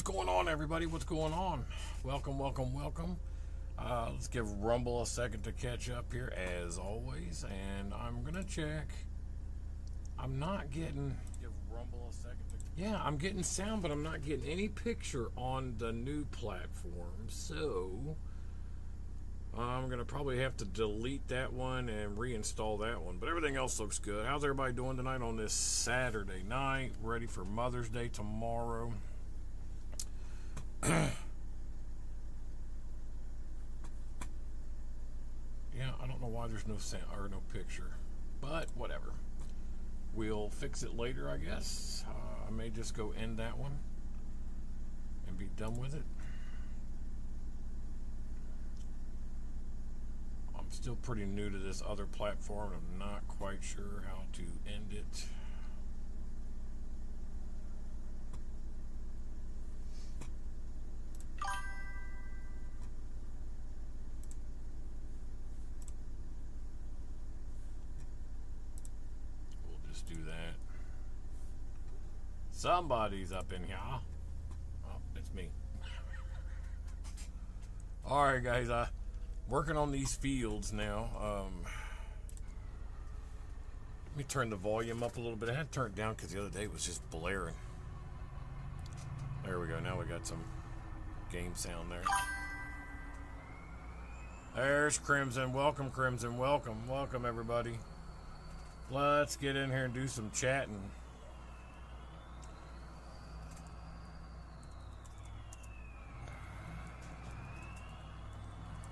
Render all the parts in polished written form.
going on, everybody? What's going on? Welcome, welcome, welcome. Let's give Rumble a second to catch up here, as always. And I'm gonna check. I'm not getting. Give Rumble a second. Yeah, I'm getting sound, but I'm not getting any picture on the new platform. So I'm gonna probably have to delete that one and reinstall that one. But everything else looks good. How's everybody doing tonight on this Saturday night? Ready for Mother's Day tomorrow? Yeah, I don't know why there's no sound or no picture, but whatever. We'll fix it later, I guess. I may just go end that one and be done with it. I'm still pretty new to this other platform. I'm not quite sure how to end it. Do that. Somebody's up in here. Oh, it's me. Alright, guys, working on these fields now. Let me turn the volume up a little bit. I had to turn it down because the other day it was just blaring. There we go. Now we got some game sound there. There's Crimson. Welcome, Crimson. Welcome. Welcome, everybody. Let's get in here and do some chatting.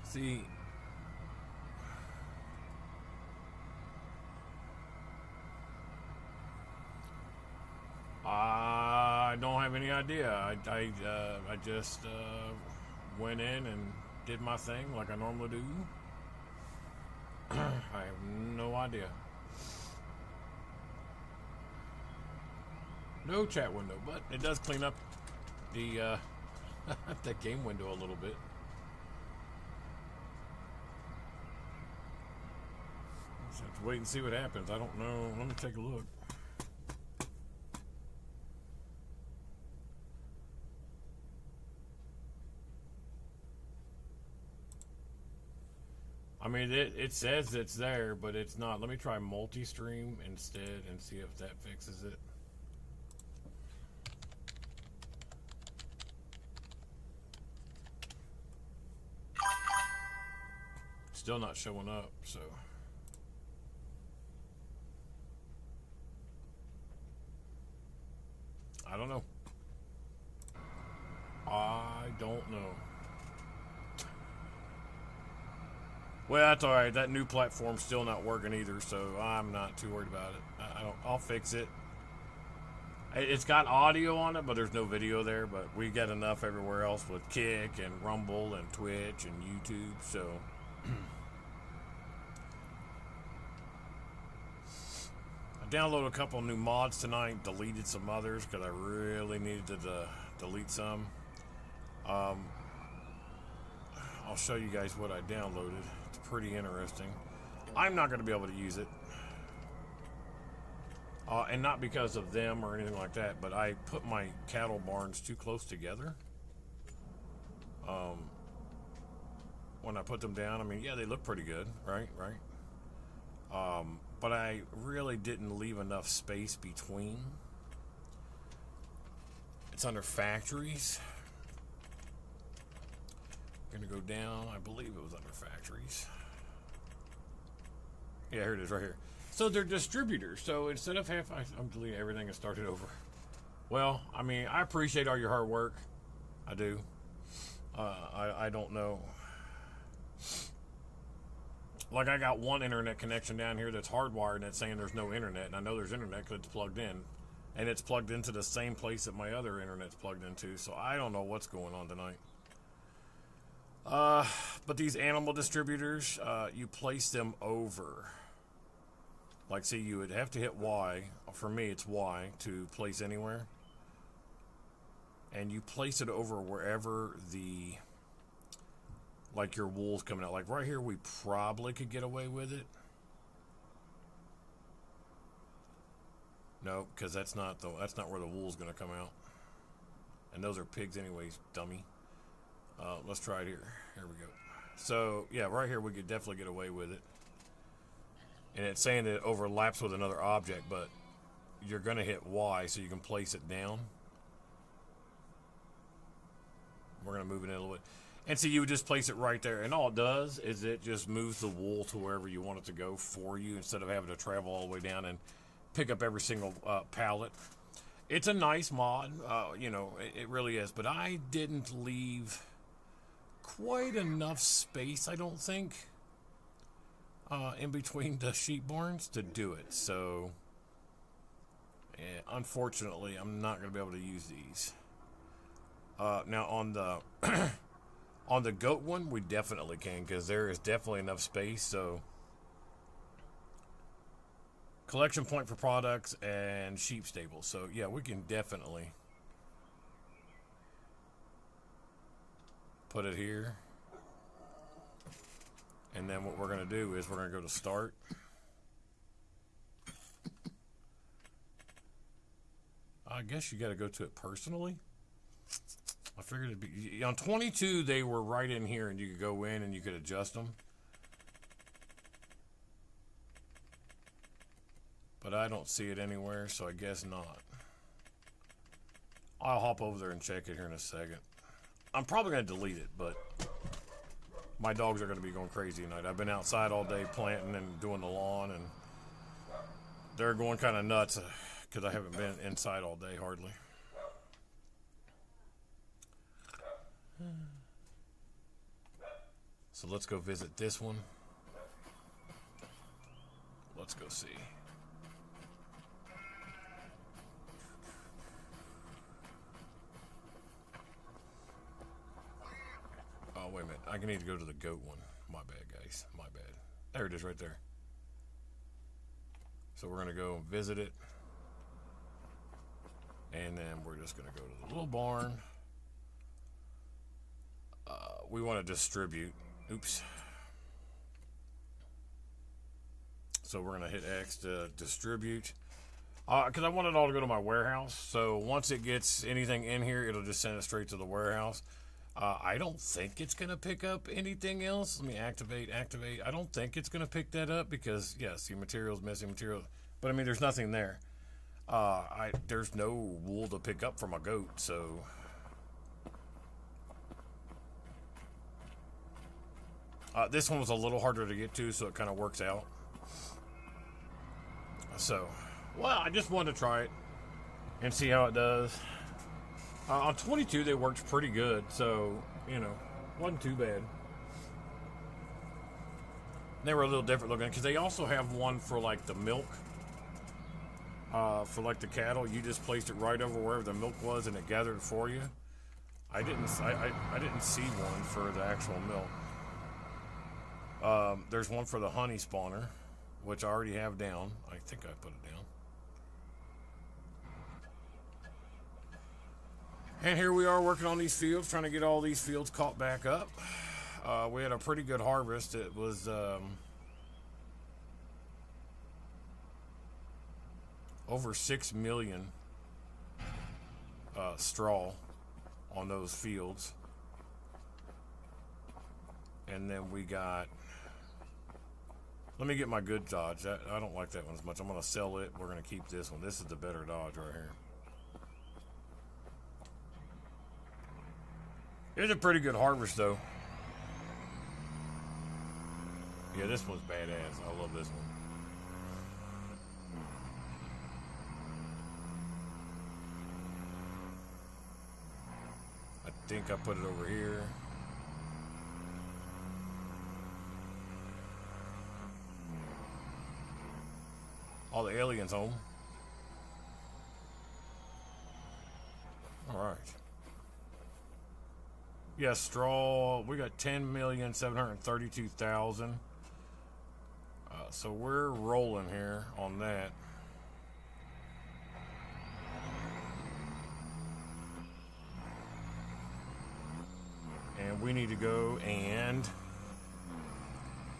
See, I don't have any idea. I just went in and did my thing like I normally do. I have no idea. No chat window, but it does clean up the that game window a little bit. Just have to wait and see what happens. I don't know. Let me take a look. I mean, it says it's there, but it's not. Let me try multi-stream instead and see if that fixes it. Still not showing up, so I don't know. I don't know. Well, that's all right. That new platform's still not working either, so I'm not too worried about it. I'll fix it. It's got audio on it, but there's no video there. But we get enough everywhere else with Kick and Rumble and Twitch and YouTube, so. I downloaded a couple new mods tonight, deleted some others because I really needed to delete some. I'll show you guys what I downloaded. It's pretty interesting. I'm not going to be able to use it. And not because of them or anything like that, but I put my cattle barns too close together. When I put them down, I mean, yeah, they look pretty good, right? But I really didn't leave enough space between. It's under factories. I'm gonna go down. I believe it was under factories. Yeah, here it is right here. So they're distributors. So instead of I'm deleting everything and started over. Well, I mean, I appreciate all your hard work. I do. I don't know. Like, I got one internet connection down here that's hardwired and it's saying there's no internet. And I know there's internet because it's plugged in. And it's plugged into the same place that my other internet's plugged into. So I don't know what's going on tonight. But these animal distributors, you place them over. Like, see, you would have to hit Y. For me, it's Y to place anywhere. And you place it over wherever the... like your wool's coming out. Like right here, we probably could get away with it. No, because that's not where the wool's going to come out. And those are pigs anyways, dummy. Let's try it here. Here we go. So, yeah, right here we could definitely get away with it. And it's saying that it overlaps with another object, but you're going to hit Y so you can place it down. We're going to move it in a little bit. And so you would just place it right there. And all it does is it just moves the wool to wherever you want it to go for you instead of having to travel all the way down and pick up every single pallet. It's a nice mod. You know, it really is. But I didn't leave quite enough space, I don't think, in between the sheep barns to do it. So, unfortunately, I'm not going to be able to use these. Now, on the on the goat one, we definitely can, because there is definitely enough space. So, collection point for products and sheep stables. So, yeah, we can definitely put it here. And then what we're going to do is we're going to go to start. I guess you got to go to it personally. I figured it'd be on 22. They were right in here, and you could go in and you could adjust them. But I don't see it anywhere, so I guess not. I'll hop over there and check it here in a second. I'm probably going to delete it, but my dogs are going to be going crazy tonight. I've been outside all day planting and doing the lawn, and they're going kind of nuts because I haven't been inside all day hardly. So let's go visit this one. Let's go see. Oh, wait a minute. I need to go to the goat one. My bad, guys. My bad. There it is right there. So we're going to go visit it. And then we're just going to go to the little barn. We want to distribute. Oops. So we're going to hit X to distribute. Because I want it all to go to my warehouse. So once it gets anything in here, it'll just send it straight to the warehouse. I don't think it's going to pick up anything else. Let me activate. I don't think it's going to pick that up because, yes, your material's missing material. But, I mean, there's nothing there. There's no wool to pick up from a goat, so this one was a little harder to get to, so it kind of works out. So, well, I just wanted to try it and see how it does. On 22, they worked pretty good, so, you know, wasn't too bad. They were a little different looking, because they also have one for, like, the milk. For, like, the cattle. You just placed it right over wherever the milk was, and it gathered for you. I didn't see one for the actual milk. There's one for the honey spawner, which I already have down. I think I put it down. And here we are working on these fields, trying to get all these fields caught back up. We had a pretty good harvest. It was over 6 million straw on those fields. And then we got, let me get my good Dodge. I don't like that one as much. I'm going to sell it. We're going to keep this one. This is the better Dodge right here. It's a pretty good harvest, though. Yeah, this one's badass. I love this one. I think I put it over here. All the aliens home. All right. Yeah, straw. We got 10,732,000. So we're rolling here on that. And we need to go and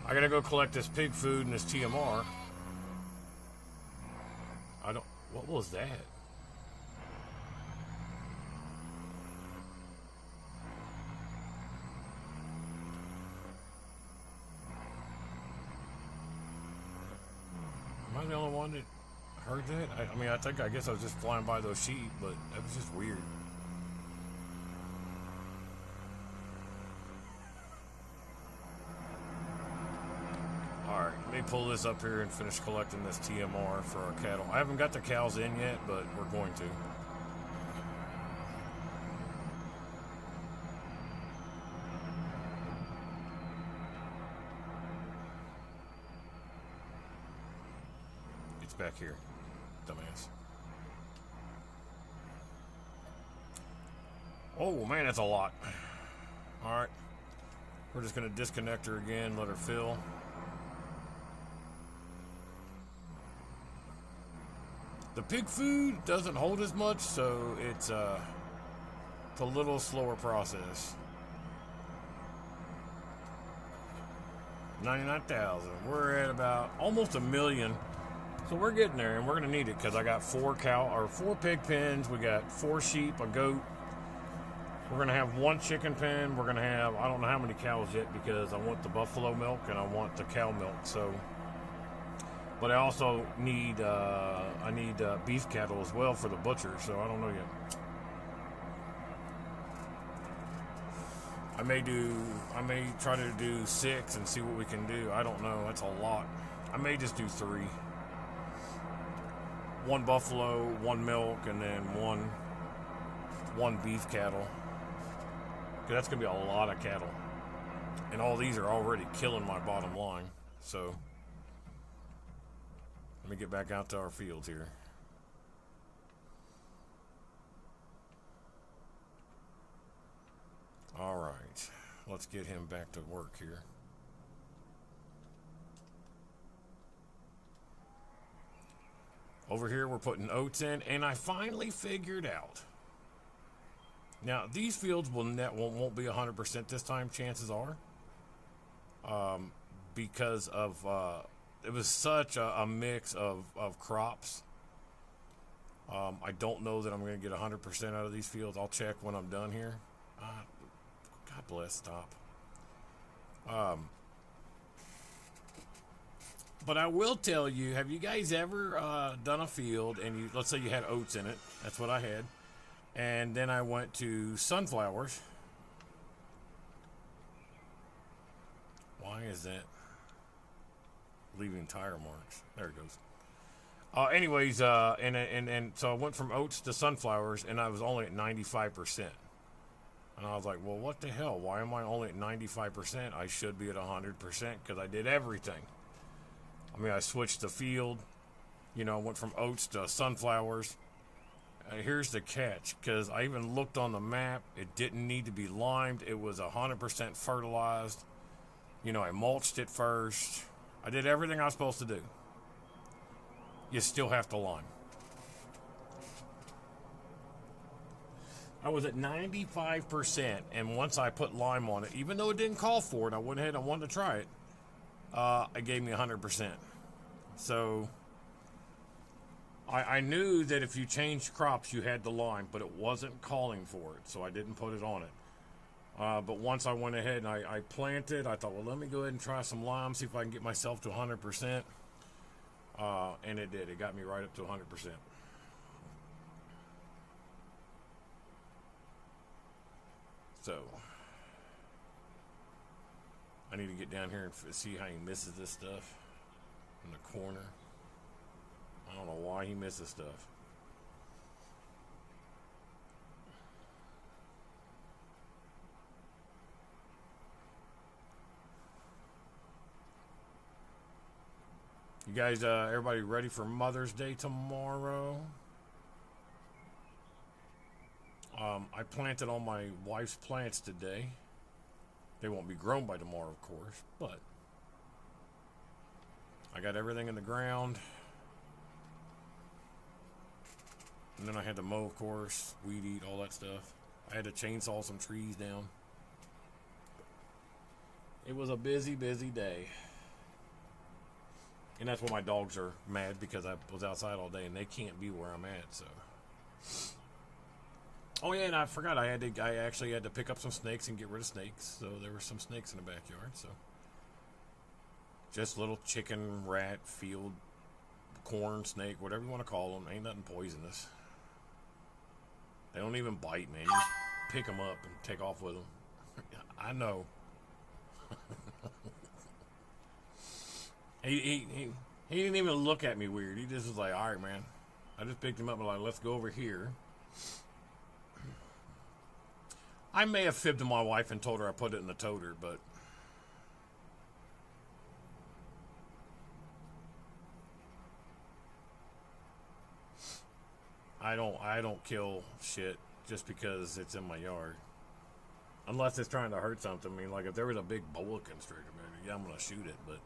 I gotta go collect this pig food and this TMR. What was that? Am I the only one that heard that? I mean, I guess I was just flying by those sheep, but that was just weird. Alright, let me pull this up here and finish collecting this TMR for our cattle. I haven't got the cows in yet, but we're going to. It's back here, dumbass. Oh man, that's a lot. Alright, we're just going to disconnect her again, let her fill. The pig food doesn't hold as much, so it's a little slower process. 99,000. We're at about almost 1 million. So we're getting there, and we're gonna need it because I got 4 pig pens. We got 4 sheep, a goat. We're gonna have 1 chicken pen. We're gonna have, I don't know how many cows yet because I want the buffalo milk and I want the cow milk. So. But I also need beef cattle as well for the butcher, so I don't know yet. I may try to do 6 and see what we can do. I don't know. That's a lot. I may just do 3. 1 buffalo, 1 milk, and then one beef cattle. 'Cause that's gonna be a lot of cattle, and all these are already killing my bottom line. So. Let me get back out to our fields here. All right, let's get him back to work here. Over here, we're putting oats in, and I finally figured out. Now, these fields won't be 100% this time, chances are, because of... it was such a mix of crops. I don't know that I'm going to get 100% out of these fields. I'll check when I'm done here. God bless, stop. But I will tell you, have you guys ever done a field and let's say you had oats in it. That's what I had. And then I went to sunflowers. Why is that? Leaving tire marks. There it goes. Anyways, and so I went from oats to sunflowers, and I was only at 95%. And I was like, well, what the hell? Why am I only at 95%? I should be at 100% because I did everything. I mean, I switched the field. You know, went from oats to sunflowers. Here's the catch, because I even looked on the map. It didn't need to be limed. It was 100% fertilized. You know, I mulched it first. I did everything I was supposed to do. You still have to lime. I was at 95%, and once I put lime on it, even though it didn't call for it, I went ahead and wanted to try it. It gave me 100%. So I knew that if you changed crops, you had to lime, but it wasn't calling for it, so I didn't put it on it. But once I went ahead and I planted, I thought, well, let me go ahead and try some lime, see if I can get myself to 100%. And it did. It got me right up to 100%. So, I need to get down here and see how he misses this stuff in the corner. I don't know why he misses stuff. You guys, everybody ready for Mother's Day tomorrow? I planted all my wife's plants today. They won't be grown by tomorrow, of course, but I got everything in the ground. And then I had to mow, of course, weed eat, all that stuff. I had to chainsaw some trees down. It was a busy, busy day. And that's why my dogs are mad, because I was outside all day and they can't be where I'm at, so. Oh yeah, and I forgot I actually had to pick up some snakes and get rid of snakes. So there were some snakes in the backyard, so. Just little chicken, rat, field corn, snake, whatever you want to call them. Ain't nothing poisonous. They don't even bite, man. You just pick them up and take off with them. I know. he didn't even look at me weird. He just was like, all right, man. I just picked him up and like, let's go over here. I may have fibbed to my wife and told her I put it in the toter, but I don't kill shit just because it's in my yard. Unless it's trying to hurt something. I mean, like if there was a big boa constrictor, maybe, yeah, I'm gonna shoot it, but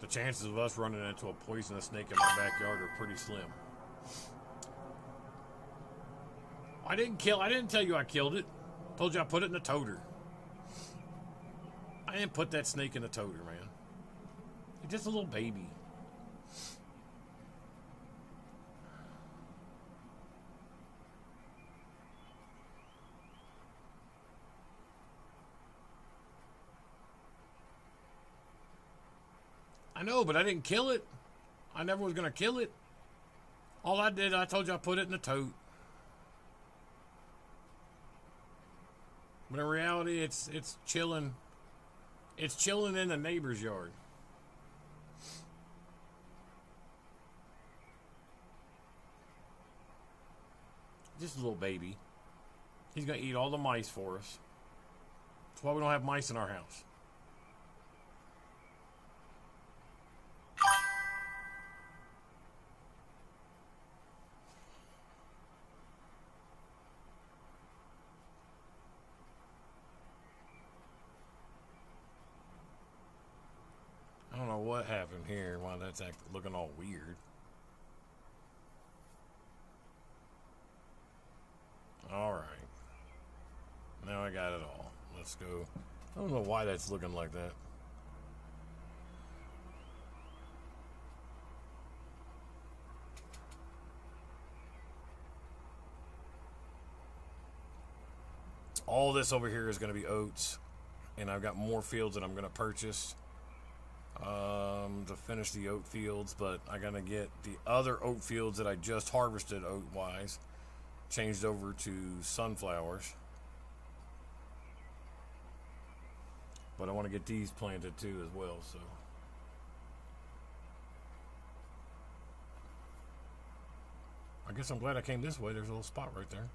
the chances of us running into a poisonous snake in my backyard are pretty slim. I didn't tell you I killed it. Told you I put it in the toter. I didn't put that snake in the toter, man. It's just a little baby. I know, but I didn't kill it. I never was going to kill it. All I did, I told you I put it in the tote. But in reality, it's chilling. It's chilling in the neighbor's yard. Just a little baby. He's going to eat all the mice for us. That's why we don't have mice in our house. I don't know what happened here, why that's looking all weird. Alright. Now I got it all. Let's go. I don't know why that's looking like that. All this over here is going to be oats. And I've got more fields that I'm going to purchase to finish the oat fields, but I'm gonna get the other oat fields that I just harvested oat wise changed over to sunflowers, but I want to get these planted too as well. So I guess I'm glad I came this way. There's a little spot right there.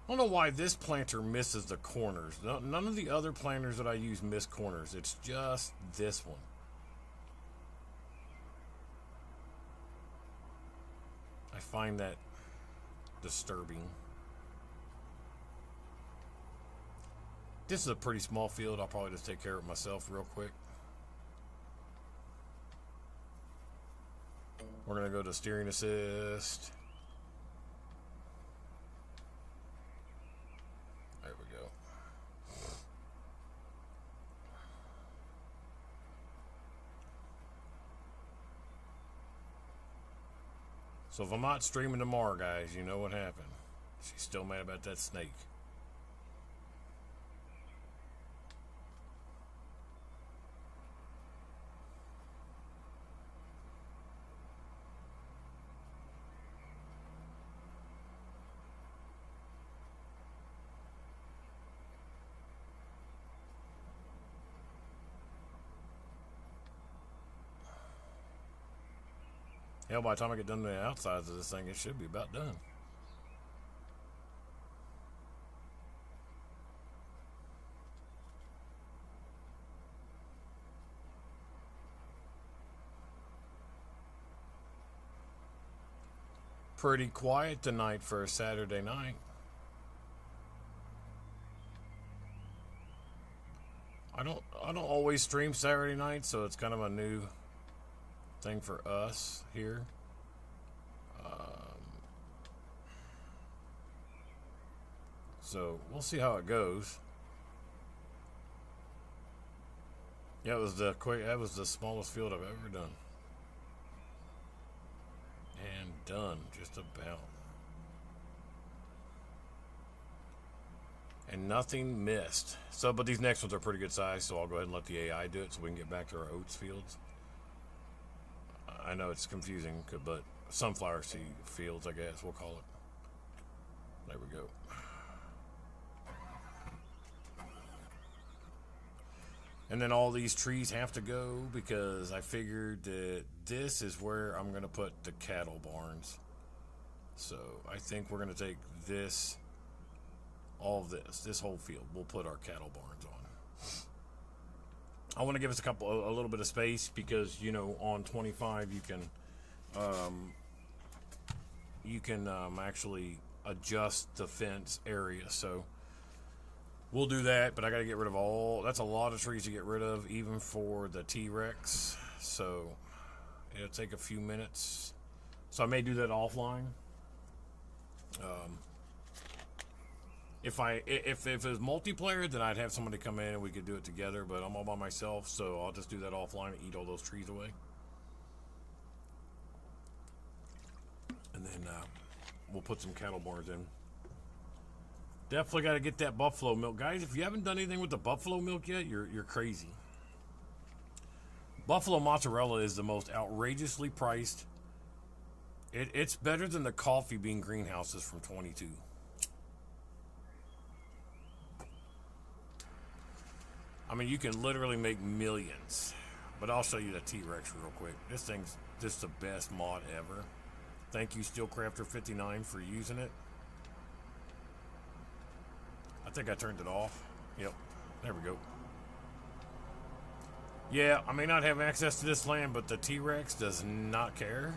I don't know why this planter misses the corners. None of the other planters that I use miss corners. It's just this one. I find that disturbing. This is a pretty small field. I'll probably just take care of it myself real quick. We're going to go to steering assist. So if I'm not streaming tomorrow, guys, you know what happened. She's still mad about that snake. Hell, by the time I get done to the outsides of this thing, it should be about done. Pretty quiet tonight for a Saturday night. I don't always stream Saturday night, so it's kind of a new thing for us here. So we'll see how it goes. Yeah, that was the smallest field I've ever done. And done, just about. And nothing missed. So, but these next ones are pretty good size, so I'll go ahead and let the AI do it so we can get back to our oats fields. I know it's confusing, but sunflower seed fields, I guess we'll call it. There we go. And then all these trees have to go because I figured that this is where I'm going to put the cattle barns. So I think we're going to take this, all of this whole field, we'll put our cattle barns on. I want to give us a little bit of space because, you know, on 25 you can actually adjust the fence area. So we'll do that, but I got to get rid of that's a lot of trees to get rid of, even for the T-Rex. So it'll take a few minutes. So I may do that offline. If it was multiplayer, then I'd have somebody come in and we could do it together, but I'm all by myself, so I'll just do that offline and eat all those trees away. And then we'll put some cattle barns in. Definitely got to get that buffalo milk. Guys, if you haven't done anything with the buffalo milk yet, you're crazy. Buffalo mozzarella is the most outrageously priced. It's better than the coffee bean greenhouses from 22. I mean, you can literally make millions. But I'll show you the T-Rex real quick. This thing's just the best mod ever. Thank you, SteelCrafter59, for using it. I think I turned it off. Yep, there we go. Yeah, I may not have access to this land, but the T-Rex does not care.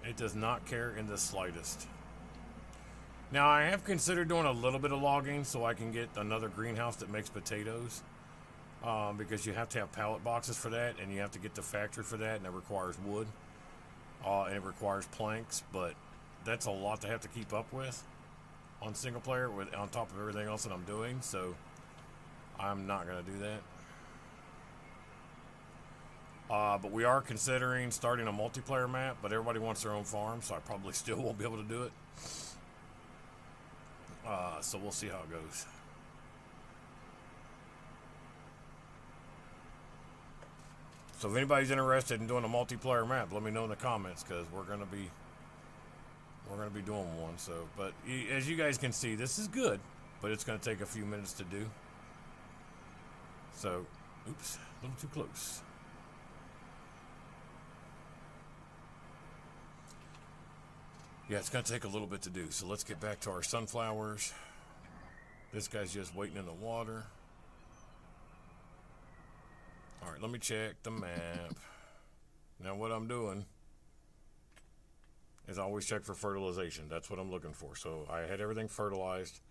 It does not care in the slightest. Now, I have considered doing a little bit of logging so I can get another greenhouse that makes potatoes. Because you have to have pallet boxes for that, and you have to get the factory for that, and it requires wood. And it requires planks, but that's a lot to have to keep up with on single player, on top of everything else that I'm doing, so I'm not going to do that. But we are considering starting a multiplayer map, but everybody wants their own farm, so I probably still won't be able to do it. So we'll see how it goes. So if anybody's interested in doing a multiplayer map, let me know in the comments, because we're gonna be doing one. So, but as you guys can see, this is good, but it's gonna take a few minutes to do. So, oops, a little too close. Yeah, it's gonna take a little bit to do. So let's get back to our sunflowers. This guy's just waiting in the water. All right, let me check the map. Now what I'm doing is I always check for fertilization. That's what I'm looking for. So I had everything fertilized.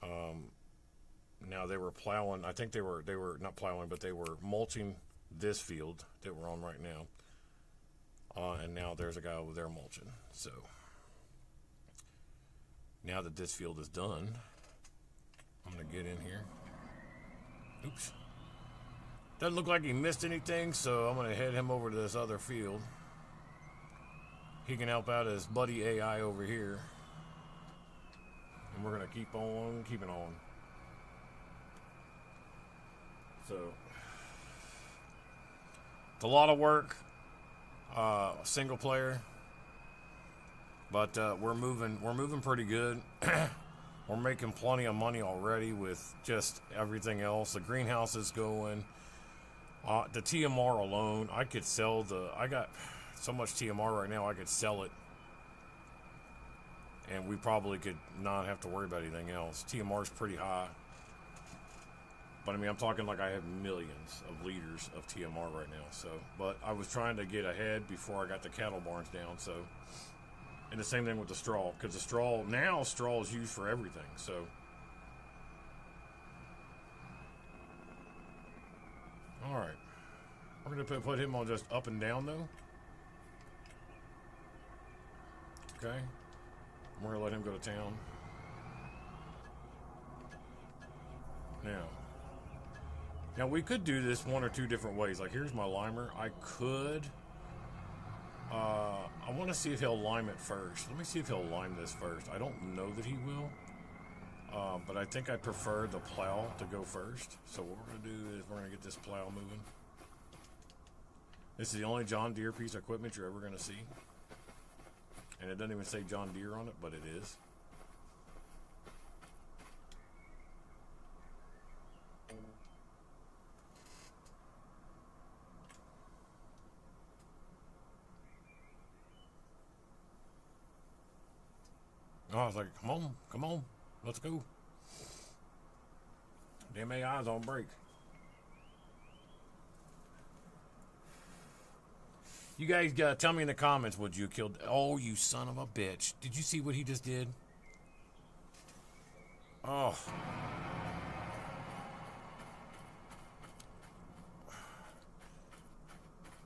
Now they were plowing. I think they were not plowing, but they were mulching this field that we're on right now. And now there's a guy over there mulching. So now that this field is done, I'm gonna get in here. Oops. Doesn't look like he missed anything, so I'm going to head him over to this other field. He can help out his buddy AI over here. And we're going to keep on keeping on. So, it's a lot of work. Single player. But we're moving pretty good. We're making plenty of money already with just everything else. The greenhouse is going. The TMR alone, I could sell I got so much TMR right now, I could sell it. And we probably could not have to worry about anything else. TMR is pretty high. But I mean, I'm talking like I have millions of liters of TMR right now. So, but I was trying to get ahead before I got the cattle barns down. So, and the same thing with the straw. Because the straw is used for everything. So, all right, we're going to put him on just up and down, though. Okay. We're going to let him go to town. Now, we could do this one or two different ways. Like, here's my limer. I could I want to see if he'll lime it first. Let me see if he'll lime this first. I don't know that he will. But I think I prefer the plow to go first. So what we're going to do is we're going to get this plow moving. This is the only John Deere piece of equipment you're ever going to see. And it doesn't even say John Deere on it, but it is. Oh, I was like, come on, let's go. Damn AI's on break. You guys tell me in the comments, would you kill? Oh, you son of a bitch. Did you see what he just did? Oh.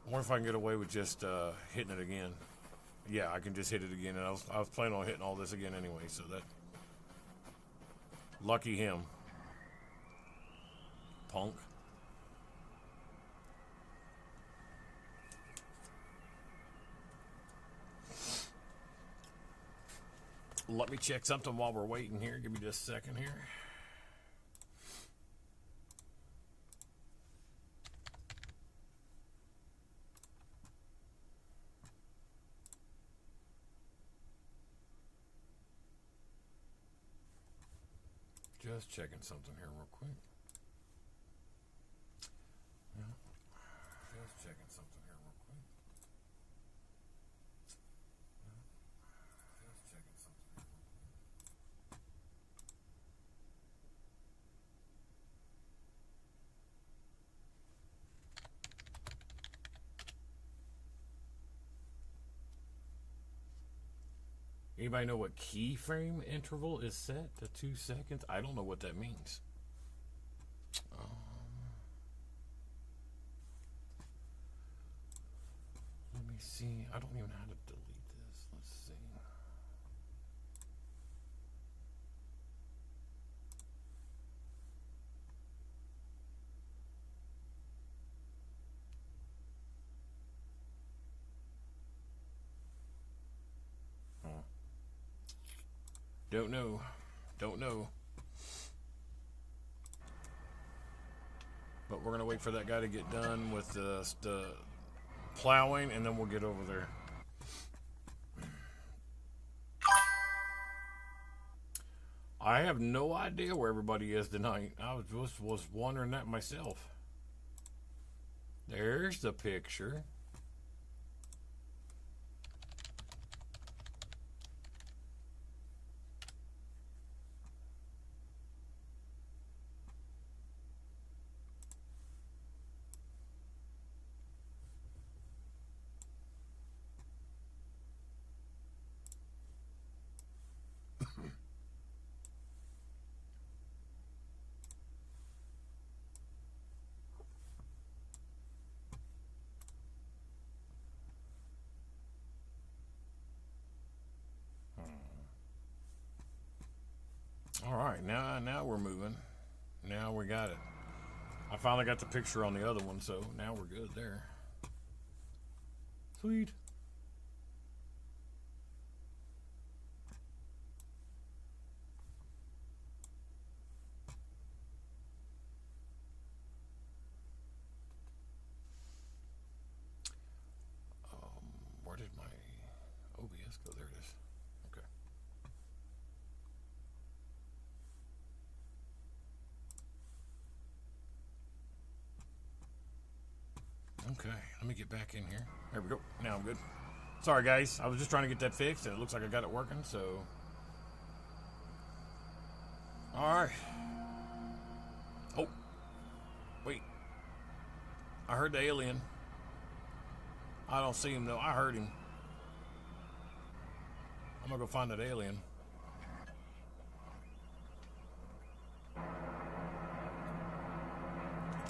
I wonder if I can get away with just hitting it again. Yeah, I can just hit it again. And I was planning on hitting all this again anyway, so that... Lucky him. Punk. Let me check something while we're waiting here. Give me just a second here. Just checking something here real quick. Yeah. Just checking something here real quick. Yeah. Just checking something here real quick. Anybody know what keyframe interval is set to 2 seconds? I don't know what that means. Let me see. I don't even know how to delete this. Let's see. Don't know. Don't know. But we're going to wait for that guy to get done with the plowing, and then we'll get over there. I have no idea where everybody is tonight. I was wondering that myself. There's the picture. All right, now we're moving. Now we got it. I finally got the picture on the other one, so now we're good there. Sweet. Where did my OBS go? There it is. Okay. Okay, let me get back in here. There we go. Now I'm good. Sorry, guys. I was just trying to get that fixed, and it looks like I got it working, so... Alright. Oh. Wait. I heard the alien. I don't see him, though. I heard him. I'm gonna go find that alien.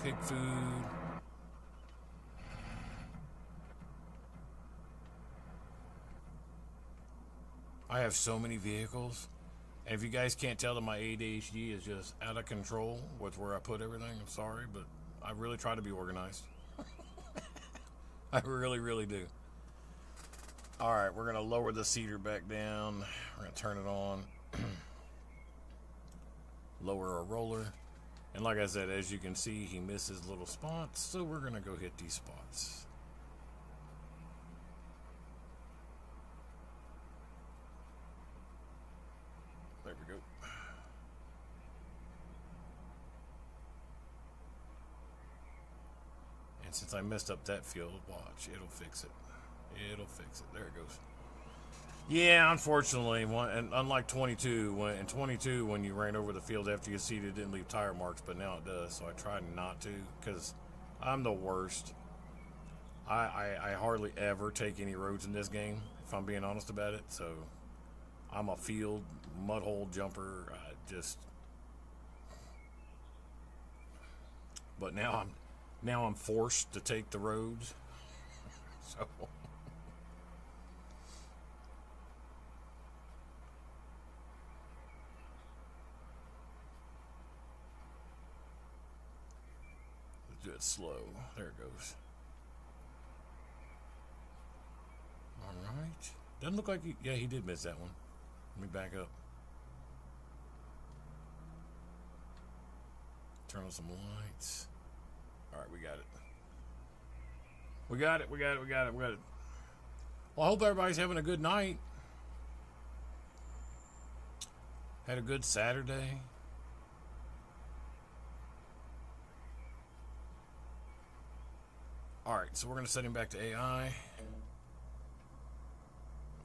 Pig food. I have so many vehicles. And if you guys can't tell that my ADHD is just out of control with where I put everything, I'm sorry, but I really try to be organized. I really, really do. All right, we're gonna lower the seeder back down. We're gonna turn it on. Lower our roller. And like I said, as you can see, he misses little spots, so we're gonna go hit these spots. There we go. And since I messed up that field, watch, it'll fix it. It'll fix it. There it goes. Yeah, unfortunately, and unlike 22, when you ran over the field after you seeded, it didn't leave tire marks, but now it does. So I tried not to, because I'm the worst. I hardly ever take any roads in this game, if I'm being honest about it. So I'm a field mud hole jumper. But now I'm forced to take the roads. So. Do it slow. There it goes. Alright. Doesn't look like he did miss that one. Let me back up. Turn on some lights. Alright, we got it. We got it. Well, I hope everybody's having a good night. Had a good Saturday. Alright, so we're going to set him back to AI.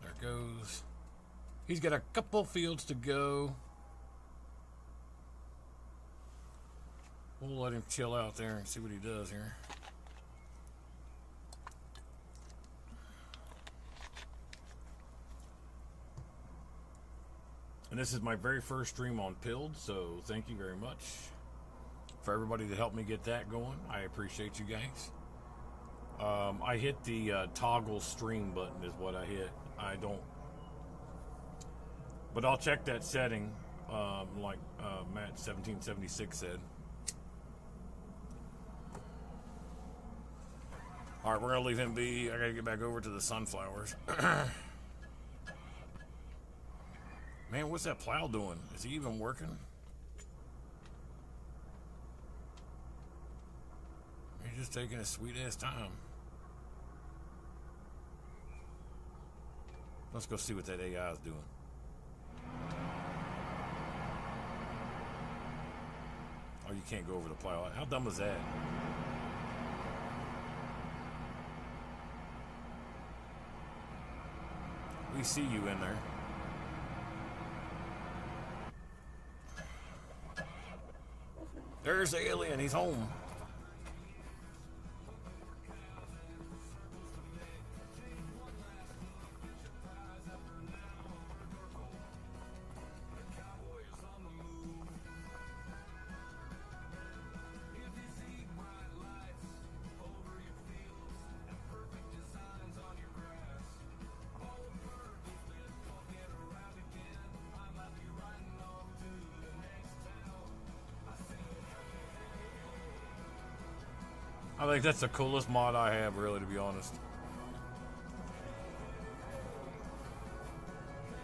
There it goes. He's got a couple fields to go. We'll let him chill out there and see what he does here. And this is my very first stream on Pilled, so thank you very much for everybody that helped me get that going. I appreciate you guys. I hit the toggle stream button is what I hit. I don't, but I'll check that setting, like Matt1776 said. All right, we're gonna leave him be. I gotta get back over to the sunflowers. Man, what's that plow doing? Is he even working? He's just taking a sweet ass time. Let's go see what that AI is doing. Oh, you can't go over the plow. How dumb is that? We see you in there. There's the alien. He's home. I think that's the coolest mod I have, really, to be honest.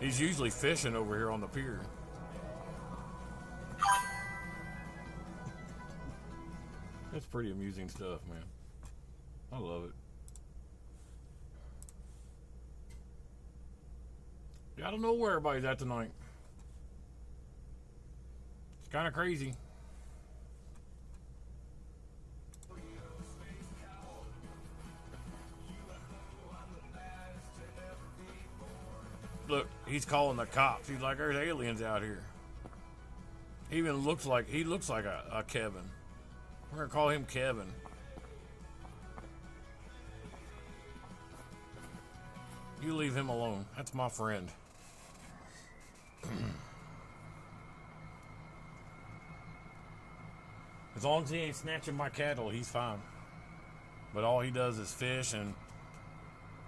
He's usually fishing over here on the pier. That's pretty amusing stuff, man. I love it. Yeah, I don't know where everybody's at tonight. It's kind of crazy. Look, he's calling the cops. He's like, there's aliens out here. He even looks like a Kevin. We're gonna call him Kevin. You leave him alone. That's my friend. As long as he ain't snatching my cattle, he's fine. But all he does is fish and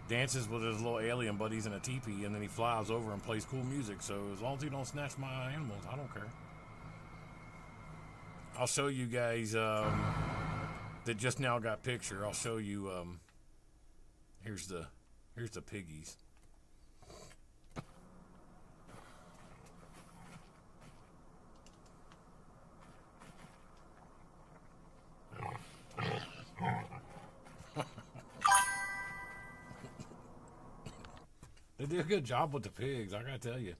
dances with his little alien buddies in a teepee, and then he flies over and plays cool music. So as long as he don't snatch my animals, I don't care. I'll show you guys that just now got picture. I'll show you. Here's the piggies. They did a good job with the pigs, I gotta tell you.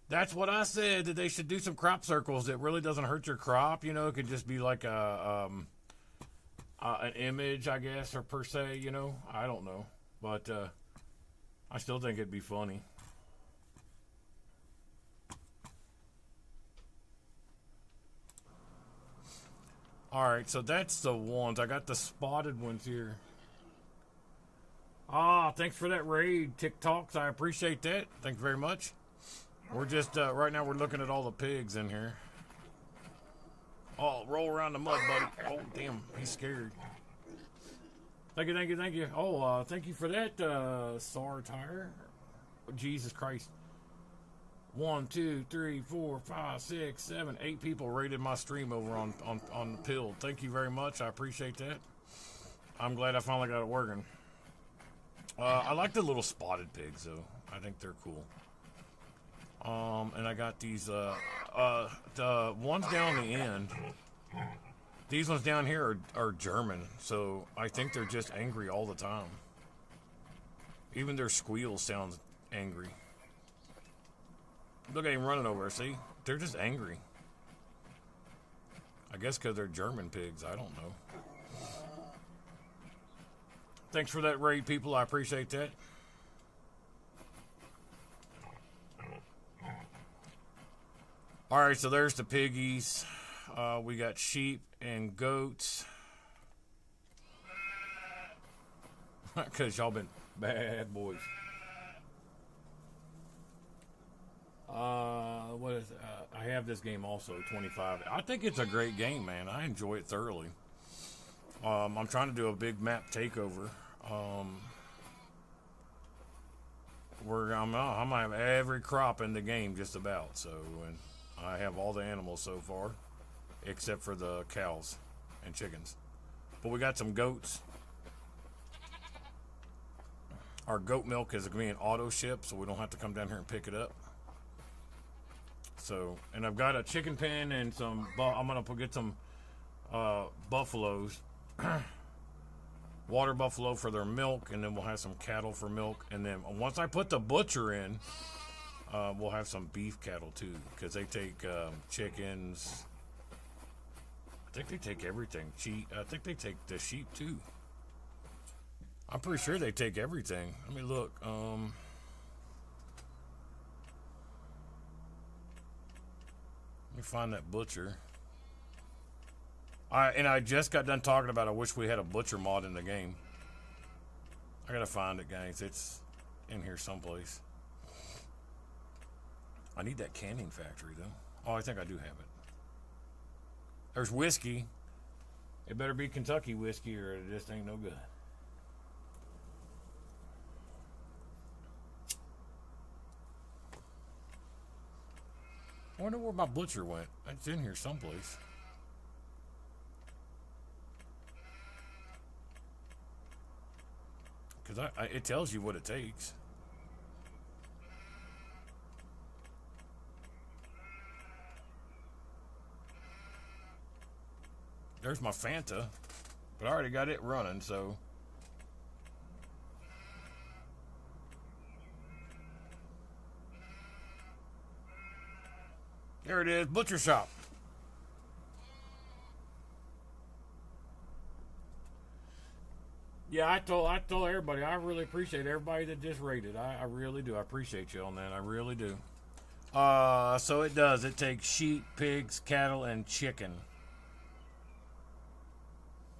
That's what I said, that they should do some crop circles that really doesn't hurt your crop. You know, it could just be like an image, I guess, or per se, you know. I don't know. But I still think it'd be funny. Alright, so that's the ones. I got the spotted ones here. Ah, thanks for that raid, TikToks. I appreciate that. Thank you very much. We're just, right now we're looking at all the pigs in here. Oh, roll around the mud, buddy. Oh, damn, he's scared. Thank you, thank you, thank you. Oh, thank you for that, SAR tire. Jesus Christ. 1, 2, 3, 4, 5, 6, 7, 8 people rated my stream over on the pill. Thank you very much. I appreciate that. I'm glad I finally got it working. I like the little spotted pigs, though. I think they're cool. And I got these, the ones down the end. These ones down here are German, so I think they're just angry all the time. Even their squeal sounds angry. Look at him running over, see? They're just angry. I guess because they're German pigs, I don't know. Thanks for that raid, people. I appreciate that. Alright, so there's the piggies. We got sheep and goats. Because y'all been bad boys. What is I have this game also, 25. I think it's a great game, man. I enjoy it thoroughly. I'm trying to do a big map takeover. I'm gonna have every crop in the game just about. So, and I have all the animals so far, except for the cows and chickens. But we got some goats. Our goat milk is going to be an auto ship, so we don't have to come down here and pick it up. So, and I've got a chicken pen and some, I'm going to get some buffaloes. Water buffalo for their milk, and then we'll have some cattle for milk. And then once I put the butcher in, we'll have some beef cattle too, because they take chickens. I think they take everything. I think they take the sheep too. I'm pretty sure they take everything. Let me look. Let me find that butcher. I just got done talking about I wish we had a butcher mod in the game. I gotta find it, guys. It's in here someplace. I need that canning factory, though. Oh, I think I do have it. There's whiskey. It better be Kentucky whiskey or it just ain't no good. I wonder where my butcher went. It's in here someplace. Because it tells you what it takes. There's my Fanta. But I already got it running, so... There it is, butcher shop. Yeah, I told everybody. I really appreciate everybody that just rated. I really do. I appreciate you on that. I really do. So it does. It takes sheep, pigs, cattle, and chicken.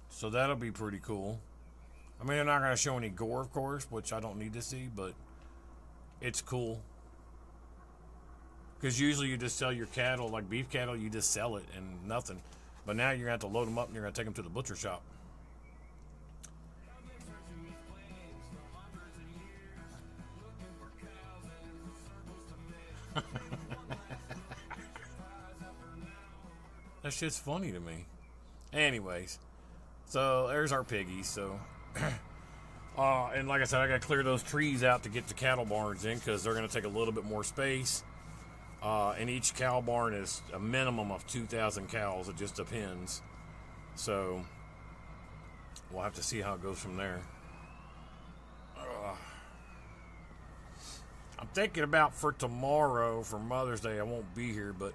So that'll be pretty cool. I mean, they're not going to show any gore, of course, which I don't need to see, but it's cool. Because usually you just sell your cattle, like beef cattle, you just sell it and nothing. But now you're going to have to load them up and you're going to take them to the butcher shop. That shit's funny to me. Anyways, so there's our piggies. So, and like I said, I got to clear those trees out to get the cattle barns in because they're going to take a little bit more space. And each cow barn is a minimum of 2,000 cows. It just depends. So we'll have to see how it goes from there. I'm thinking about for tomorrow, for Mother's Day, I won't be here, but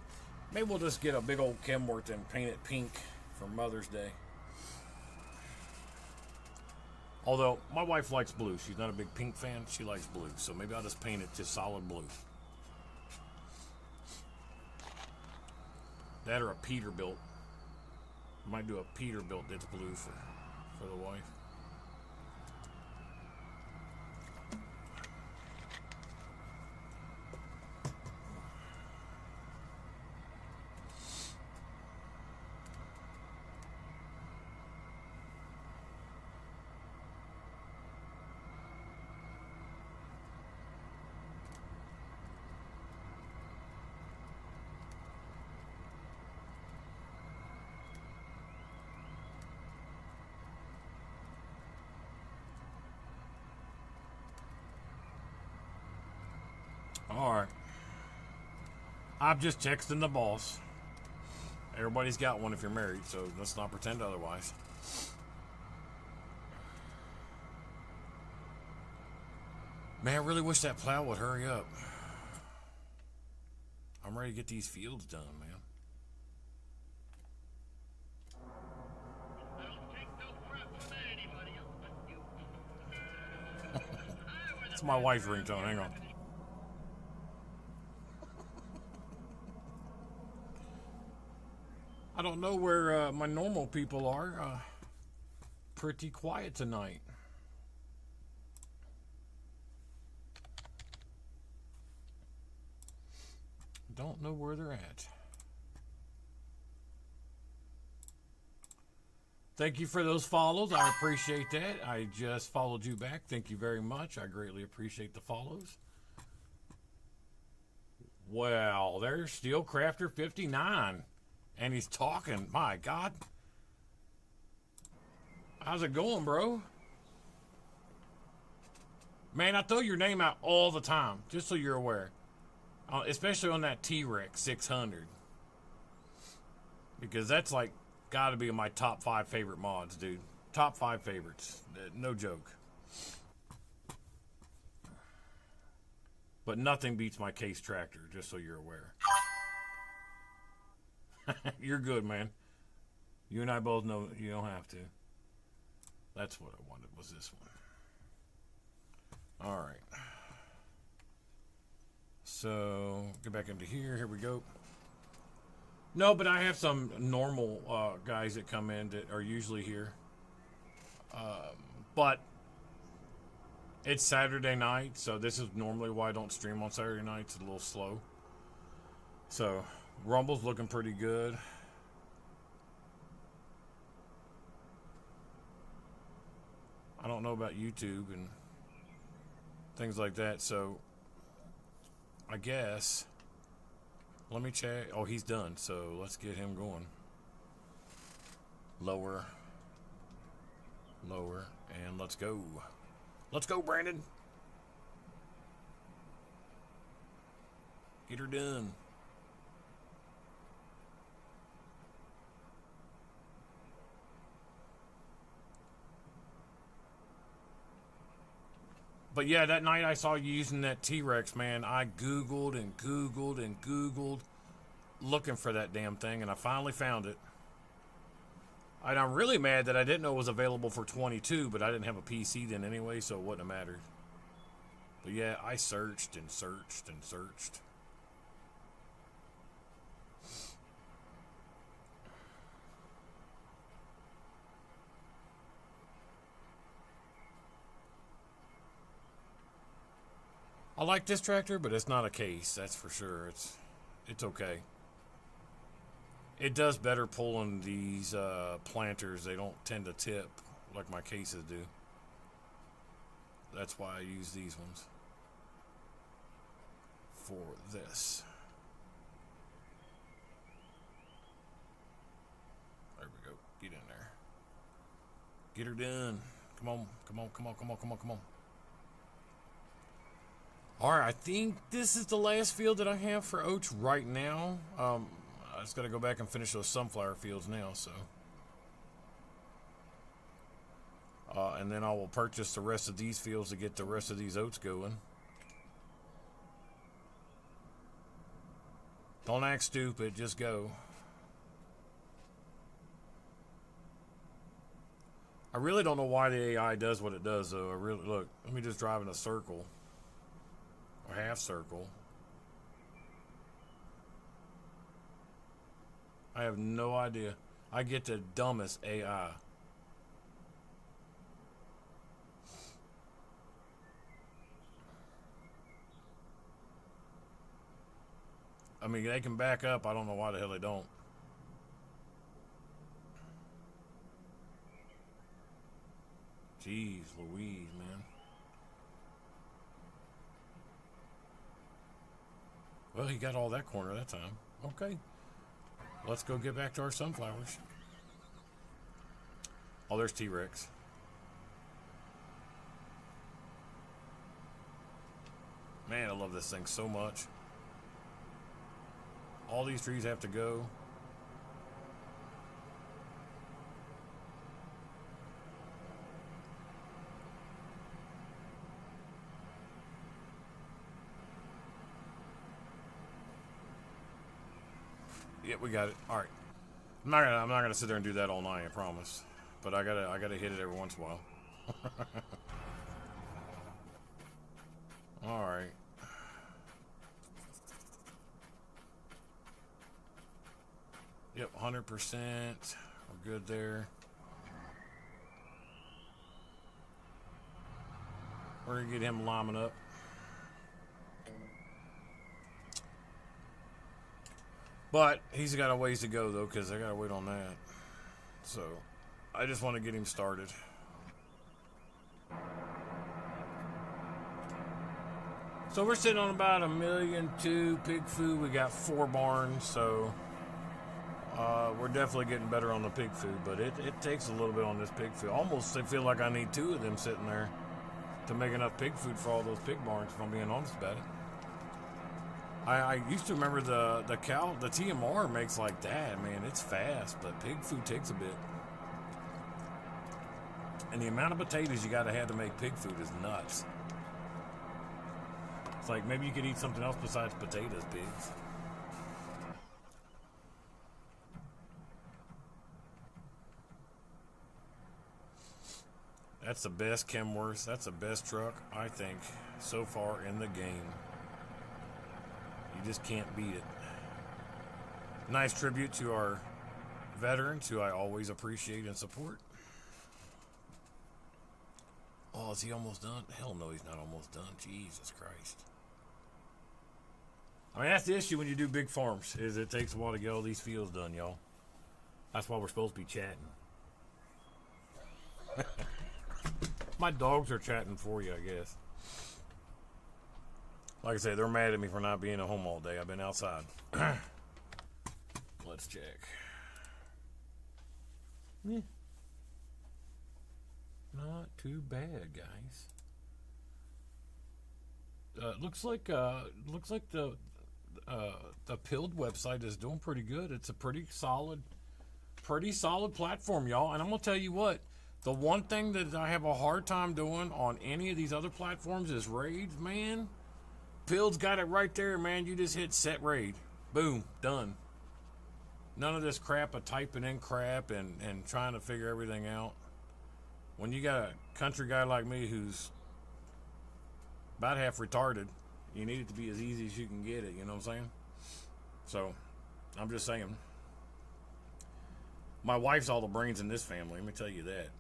maybe we'll just get a big old Kenworth and paint it pink for Mother's Day. Although, my wife likes blue. She's not a big pink fan. She likes blue. So maybe I'll just paint it just solid blue. That or a Peterbilt. Might do a Peterbilt that's blue for the wife. Alright. I'm just texting the boss. Everybody's got one if you're married, so let's not pretend otherwise. Man, I really wish that plow would hurry up. I'm ready to get these fields done, man. It's my wife's ringtone. Hang on. I don't know where my normal people are. Pretty quiet tonight. Don't know where they're at. Thank you for those follows. I appreciate that. I just followed you back. Thank you very much. I greatly appreciate the follows. Well, there's Steel Crafter 59. And he's talking. My God. How's it going, bro? Man, I throw your name out all the time, just so you're aware. Especially on that T-Rex 600. Because that's like, gotta be my top 5 favorite mods, dude. Top 5 favorites. No joke. But nothing beats my Case tractor, just so you're aware. You're good, man. You and I both know you don't have to. That's what I wanted, was this one. Alright. So, get back into here. Here we go. No, but I have some normal guys that come in that are usually here. But it's Saturday night, so this is normally why I don't stream on Saturday nights. It's a little slow. So, Rumble's looking pretty good. I don't know about YouTube and things like that, so I guess let me check. Oh, he's done, so let's get him going. Lower, lower, and let's go. Let's go, Brandon. Get her done. But yeah, that night I saw you using that T-Rex, man. I Googled and Googled and Googled looking for that damn thing, and I finally found it. And I'm really mad that I didn't know it was available for 22, but I didn't have a PC then anyway, so it wouldn't have mattered. But yeah, I searched and searched and searched. I like this tractor, but it's not a Case, that's for sure. It's okay. It does better pulling these planters. They don't tend to tip like my Cases do. That's why I use these ones for this. There we go. Get in there. Get her done. Come on, come on, come on, come on, come on, come on. Alright, I think this is the last field that I have for oats right now. I just got to go back and finish those sunflower fields now, so. And then I will purchase the rest of these fields to get the rest of these oats going. Don't act stupid. Just go. I really don't know why the AI does what it does, though. I really look. Let me just drive in a circle or half circle. I have no idea. I get the dumbest AI. I mean, they can back up. I don't know why the hell they don't. Jeez Louise, man. Well, he got all that corner that time. Okay. Let's go get back to our sunflowers. Oh, there's T-Rex. Man, I love this thing so much. All these trees have to go. Yeah, we got it. All right. I'm not gonna sit there and do that all night. I promise. But I gotta hit it every once in a while. All right. Yep, 100%. We're good there. We're gonna get him liming up. But he's got a ways to go, though, because I got to wait on that. So, I just want to get him started. So, we're sitting on about 1.2 million pig food. We got 4 barns, so we're definitely getting better on the pig food. But it takes a little bit on this pig food. Almost, I feel like I need 2 of them sitting there to make enough pig food for all those pig barns, if I'm being honest about it. I used to remember the TMR makes like that, man. It's fast, but pig food takes a bit. And the amount of potatoes you gotta have to make pig food is nuts. It's like maybe you could eat something else besides potatoes, pigs. That's the best Kenworth. That's the best truck, I think, so far in the game. You just can't beat it. Nice tribute to our veterans, who I always appreciate and support. Oh, is he almost done? Hell no, he's not almost done. Jesus Christ. I mean, that's the issue when you do big farms, is it takes a while to get all these fields done, y'all. That's why we're supposed to be chatting. My dogs are chatting for you, I guess. Like I said, they're mad at me for not being at home all day. I've been outside. Let's check. Yeah. Not too bad, guys. Looks like the Pilled website is doing pretty good. It's a pretty solid platform, y'all. And I'm gonna tell you what. The one thing that I have a hard time doing on any of these other platforms is raids, man. Pilled's got it right there, man. You just hit set raid. Boom. Done. None of this crap of typing in crap and trying to figure everything out. When you got a country guy like me who's about half retarded, you need it to be as easy as you can get it. You know what I'm saying? So, I'm just saying. My wife's all the brains in this family. Let me tell you that.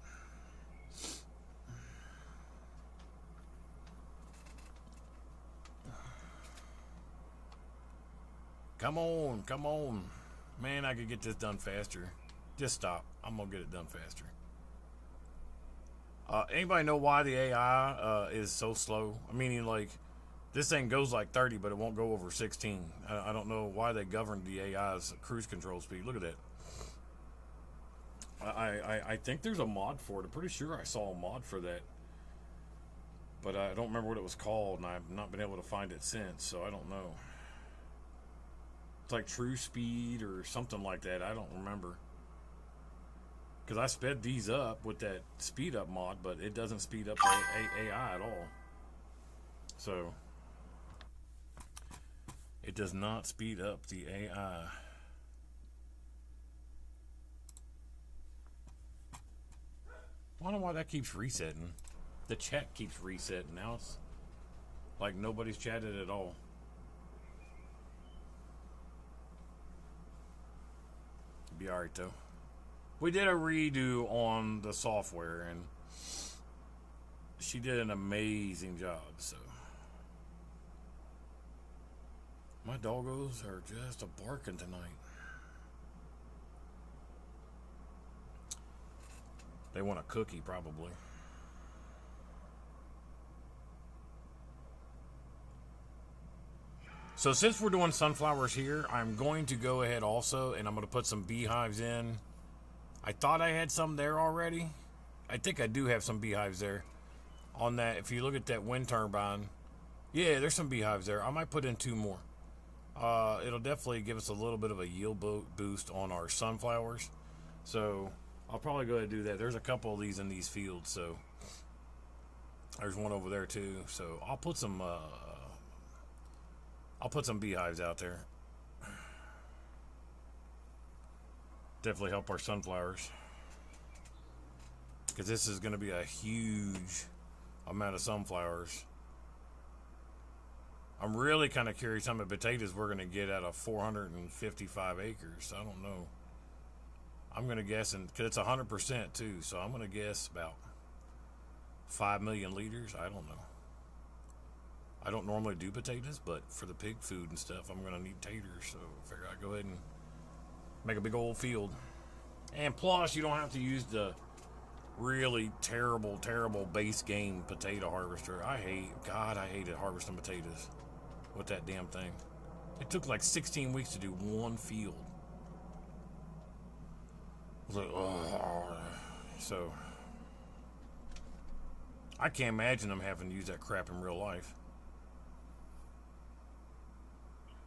Come on, come on. Man, I could get this done faster. Just stop. I'm going to get it done faster. Anybody know why the AI is so slow? I mean, like, this thing goes like 30, but it won't go over 16. I don't know why they governed the AI's cruise control speed. Look at that. I think there's a mod for it. I'm pretty sure I saw a mod for that. But I don't remember what it was called, and I've not been able to find it since, so I don't know. It's like True Speed or something like that. I don't remember. Because I sped these up with that speed up mod, but it doesn't speed up the AI at all. So, It does not speed up the AI. I don't know why that keeps resetting. The chat keeps resetting. Now it's like nobody's chatted at all. Be alright though. We did a redo on the software and she did an amazing job, so. My doggos are just a barking tonight. They want a cookie, probably. So since we're doing sunflowers here, I'm going to go ahead also, and I'm going to put some beehives in. I thought I had some there already. I think I do have some beehives there. On that, if you look at that wind turbine, yeah, there's some beehives there. I might put in 2 more. It'll definitely give us a little bit of a yield boost on our sunflowers. So I'll probably go ahead and do that. There's a couple of these in these fields, so there's one over there too. So I'll put some beehives out there. Definitely help our sunflowers, because this is going to be a huge amount of sunflowers. I'm really kind of curious how many potatoes we're going to get out of 455 acres. I don't know. I'm going to guess, because it's 100% too, so I'm going to guess about 5 million liters. I don't know. I don't normally do potatoes, but for the pig food and stuff, I'm going to need taters, so I figure I'd go ahead and make a big old field. And plus, you don't have to use the really terrible base game potato harvester. I hated harvesting potatoes with that damn thing. It took like 16 weeks to do one field. I was like, oh. So I can't imagine them having to use that crap in real life.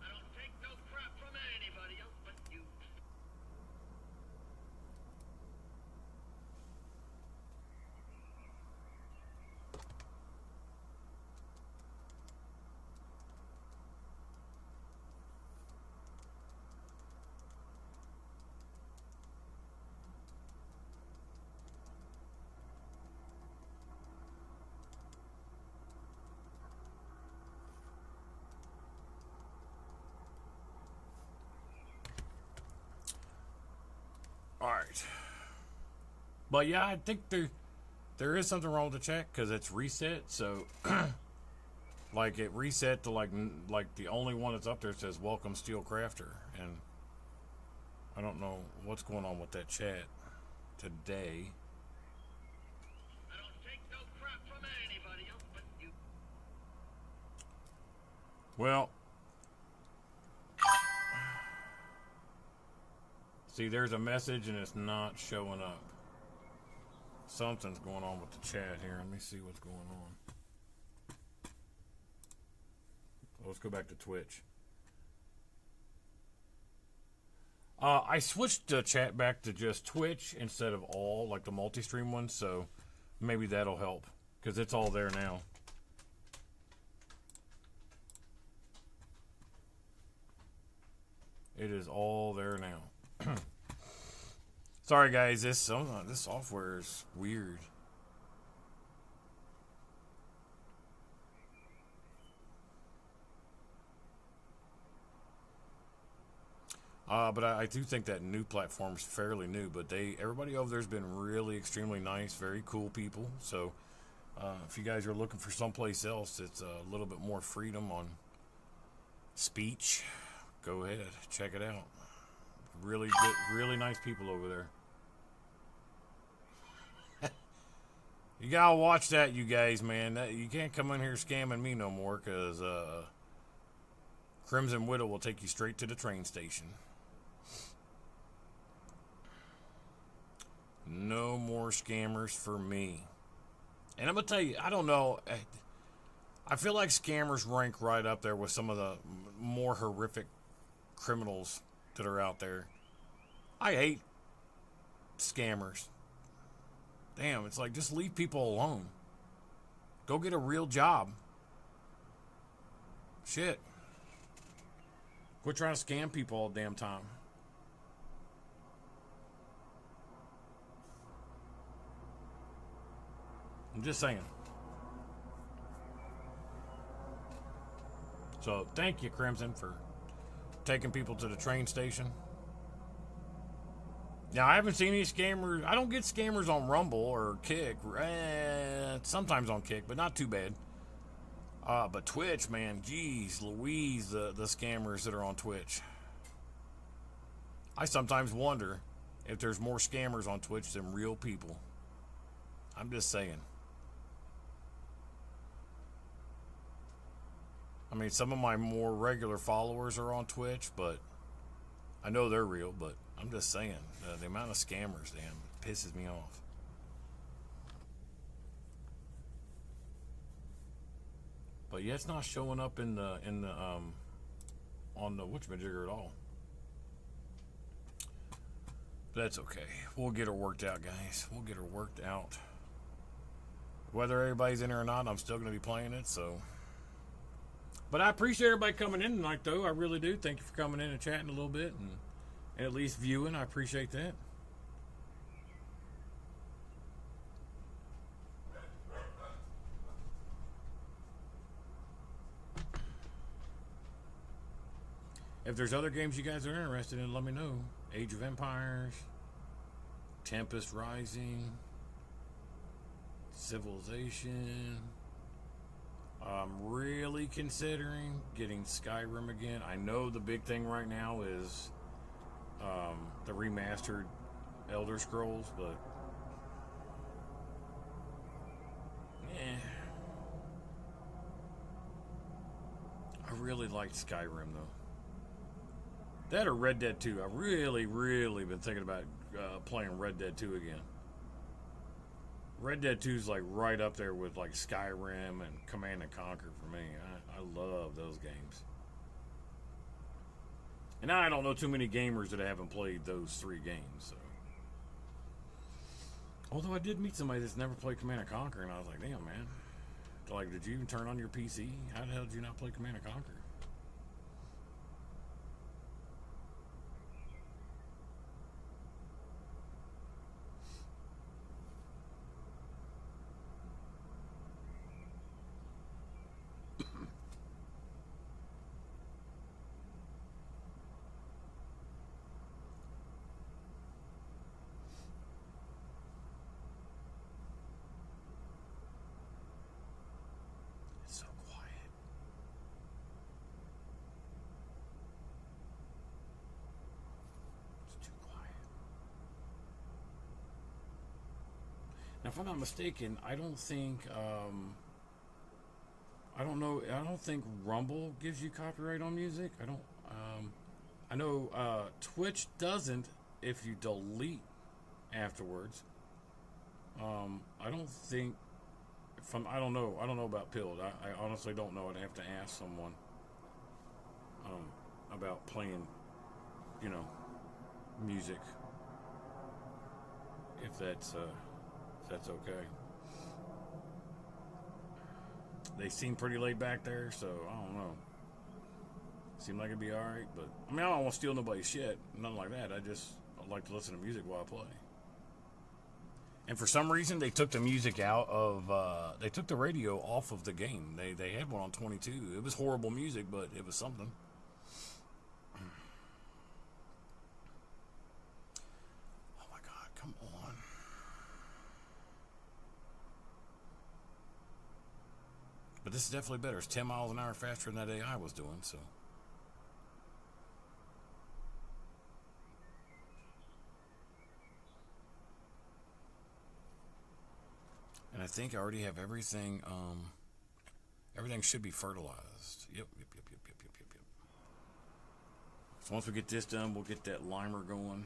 I don't take no crap from anybody else but you. All right. But yeah, I think there is something wrong with the chat because it's reset. So like it reset to like the only one that's up there says welcome Steel Crafter, and I don't know what's going on with that chat today. I don't take no crap from anybody else but you. Well, see, there's a message and it's not showing up. Something's going on with the chat here. Let me see what's going on. Let's go back to Twitch. I switched the chat back to just Twitch instead of all, like the multi-stream one, so maybe that'll help, because it's all there now. It is all there now. Sorry guys, this software is weird. But I do think that new platform's fairly new, but everybody over there's been really extremely nice, very cool people. So if you guys are looking for someplace else, it's a little bit more freedom on speech, go ahead, check it out. Really good, really nice people over there. You gotta watch that, you guys, man. You can't come in here scamming me no more, because Crimson Widow will take you straight to the train station. No more scammers for me. And I'm gonna tell you, I don't know. I feel like scammers rank right up there with some of the more horrific criminals that are out there. I hate scammers. Damn, it's like, just leave people alone. Go get a real job. Shit. Quit trying to scam people all the damn time. I'm just saying. So thank you, Crimson, for taking people to the train station. Now, I haven't seen any scammers. I don't get scammers on Rumble or Kick. Sometimes on Kick, but not too bad. But Twitch, man, geez, Louise, the scammers that are on Twitch. I sometimes wonder if there's more scammers on Twitch than real people. I'm just saying. I mean, some of my more regular followers are on Twitch, but I know they're real, but I'm just saying, the amount of scammers, damn, pisses me off. But yeah, it's not showing up in the on the whatchamajigger at all. That's okay. We'll get her worked out, guys. We'll get her worked out. Whether everybody's in here or not, I'm still going to be playing it, so. But I appreciate everybody coming in tonight, though. I really do. Thank you for coming in and chatting a little bit and at least viewing. I appreciate that. If there's other games you guys are interested in, let me know. Age of Empires, Tempest Rising, Civilization. I'm really considering getting Skyrim again. I know the big thing right now is the remastered Elder Scrolls, but I really liked Skyrim though. That or Red Dead 2. I've really been thinking about playing Red Dead 2 again. Red Dead 2 is like right up there with like Skyrim and Command and Conquer for me. I love those games. And I don't know too many gamers that haven't played those 3 games. So. Although I did meet somebody that's never played Command and Conquer, and I was like, damn, man. Like, did you even turn on your PC? How the hell did you not play Command and Conquer? Now, if I'm not mistaken, I don't think, I don't think Rumble gives you copyright on music. I know Twitch doesn't if you delete afterwards. I don't think, I don't know about Pilled. I honestly don't know. I'd have to ask someone about playing, music. If that's okay. They seem pretty laid back there, so I don't know. Seem like it'd be alright, but I mean, I don't want to steal nobody's shit, nothing like that. I like to listen to music while I play. And for some reason, they took the music out of, they took the radio off of the game. They had one on 22. It was horrible music, but it was something. Oh my God, come on. But this is definitely better. It's 10 miles an hour faster than that AI was doing, so. And I think I already have everything, everything should be fertilized. Yep. So once we get this done, we'll get that limer going.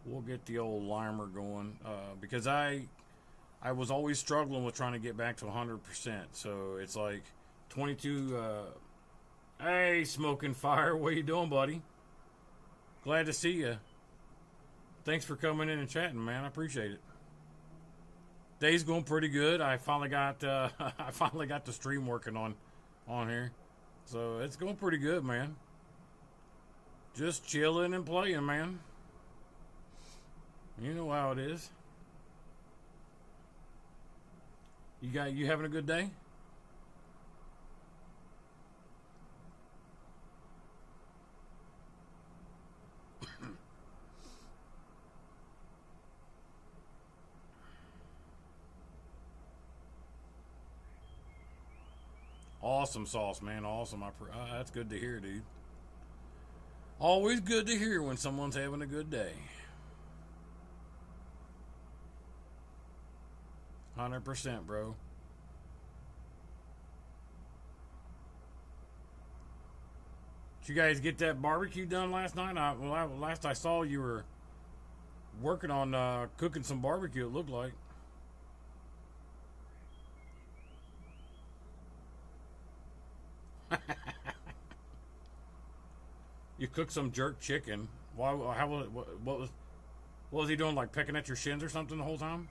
We'll get the old limer going, because I was always struggling with trying to get back to 100%. So it's like 22. Hey, Smoking Fire, what you doing, buddy? Glad to see you. Thanks for coming in and chatting, man. I appreciate it. Day's going pretty good. I finally got the stream working on here. So it's going pretty good, man. Just chilling and playing, man. You know how it is. You having a good day? Awesome sauce, man. Awesome. That's good to hear, dude. Always good to hear when someone's having a good day. 100%, bro. Did you guys get that barbecue done last night? Last I saw, you were working on cooking some barbecue, it looked like. You cooked some jerk chicken. Why? How was it? What was he doing? Like pecking at your shins or something the whole time?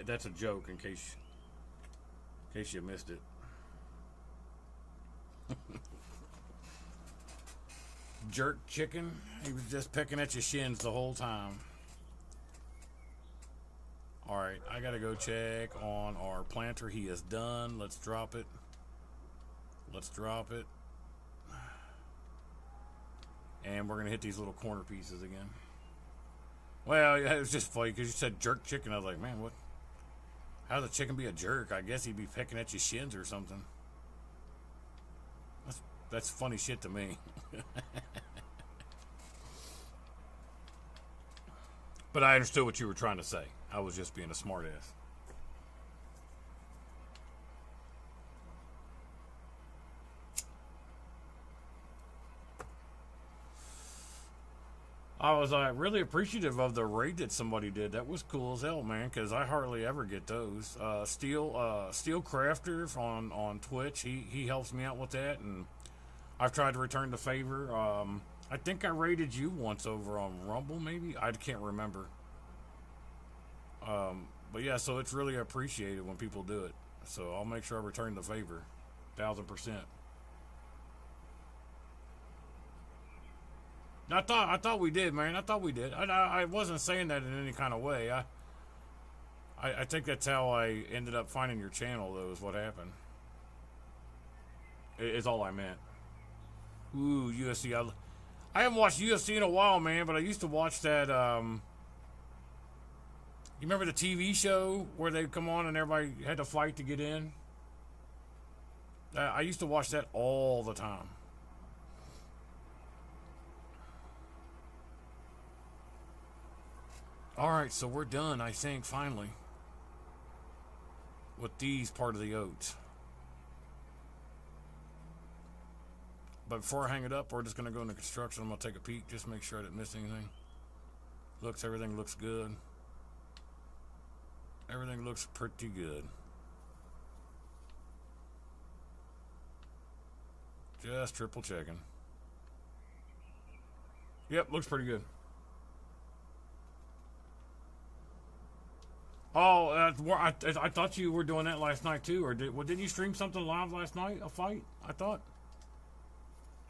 That's a joke in case you missed it. Jerk chicken. He was just pecking at your shins the whole time. All right, I gotta go check on our planter. He is done. Let's drop it. Let's drop it. And we're gonna hit these little corner pieces again. Well, yeah, it was just funny because you said jerk chicken. I was like, man, what? How does a chicken be a jerk? I guess he'd be pecking at your shins or something. That's funny shit to me. But I understood what you were trying to say. I was just being a smartass. I was really appreciative of the raid that somebody did. That was cool as hell, man. Because I hardly ever get those. Steel Crafter on Twitch. He helps me out with that, and I've tried to return the favor. I think I raided you once over on Rumble, maybe. I can't remember. But yeah, so it's really appreciated when people do it. So I'll make sure I return the favor, 1000%. I thought we did, man. I thought we did. I wasn't saying that in any kind of way. I think that's how I ended up finding your channel, though, is what happened. Is all I meant. Ooh, UFC. I haven't watched UFC in a while, man, but I used to watch that, you remember the TV show where they'd come on and everybody had to fight to get in? I used to watch that all the time. Alright, so we're done, I think, finally. With these part of the oats. But before I hang it up, we're just going to go into construction. I'm going to take a peek, just make sure I didn't miss anything. Everything looks good. Everything looks pretty good. Just triple checking. Yep, looks pretty good. Oh, I thought you were doing that last night too, or didn't you stream something live last night? A fight? I thought.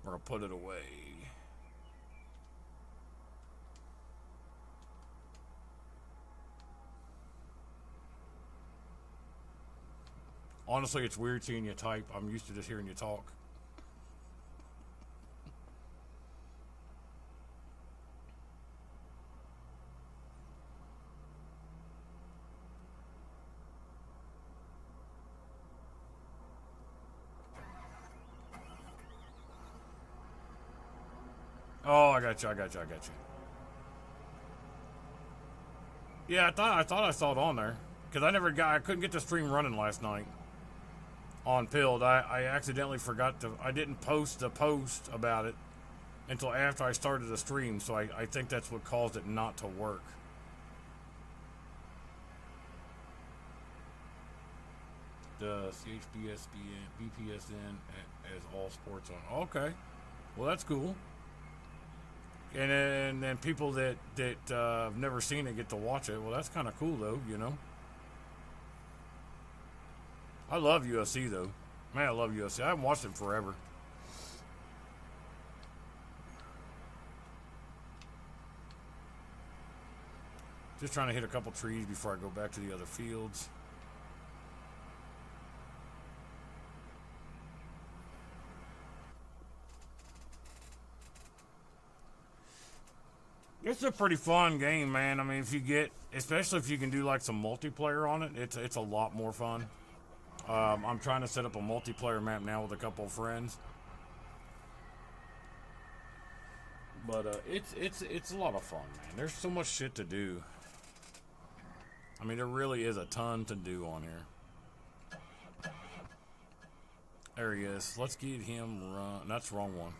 We're gonna put it away. Honestly, it's weird seeing you type. I'm used to just hearing you talk. Oh, I got you. Yeah, I thought I saw it on there because I couldn't get the stream running last night on Pilled. I accidentally forgot to. I didn't post the post about it until after I started the stream, so I think that's what caused it not to work. The BPSN as all sports on. Okay, well that's cool. and then people that have never seen it get to watch it. Well, that's kind of cool though, you know. I love UFC though. Man, I love UFC. I haven't watched it in forever. Just trying to hit a couple trees before I go back to the other fields. It's a pretty fun game, man. I mean, if you get, especially if you can do like some multiplayer on it, it's a lot more fun. I'm trying to set up a multiplayer map now with a couple of friends, but it's a lot of fun, man. There's so much shit to do. I mean, there really is a ton to do on here. There he is. Let's get him run. That's the wrong one.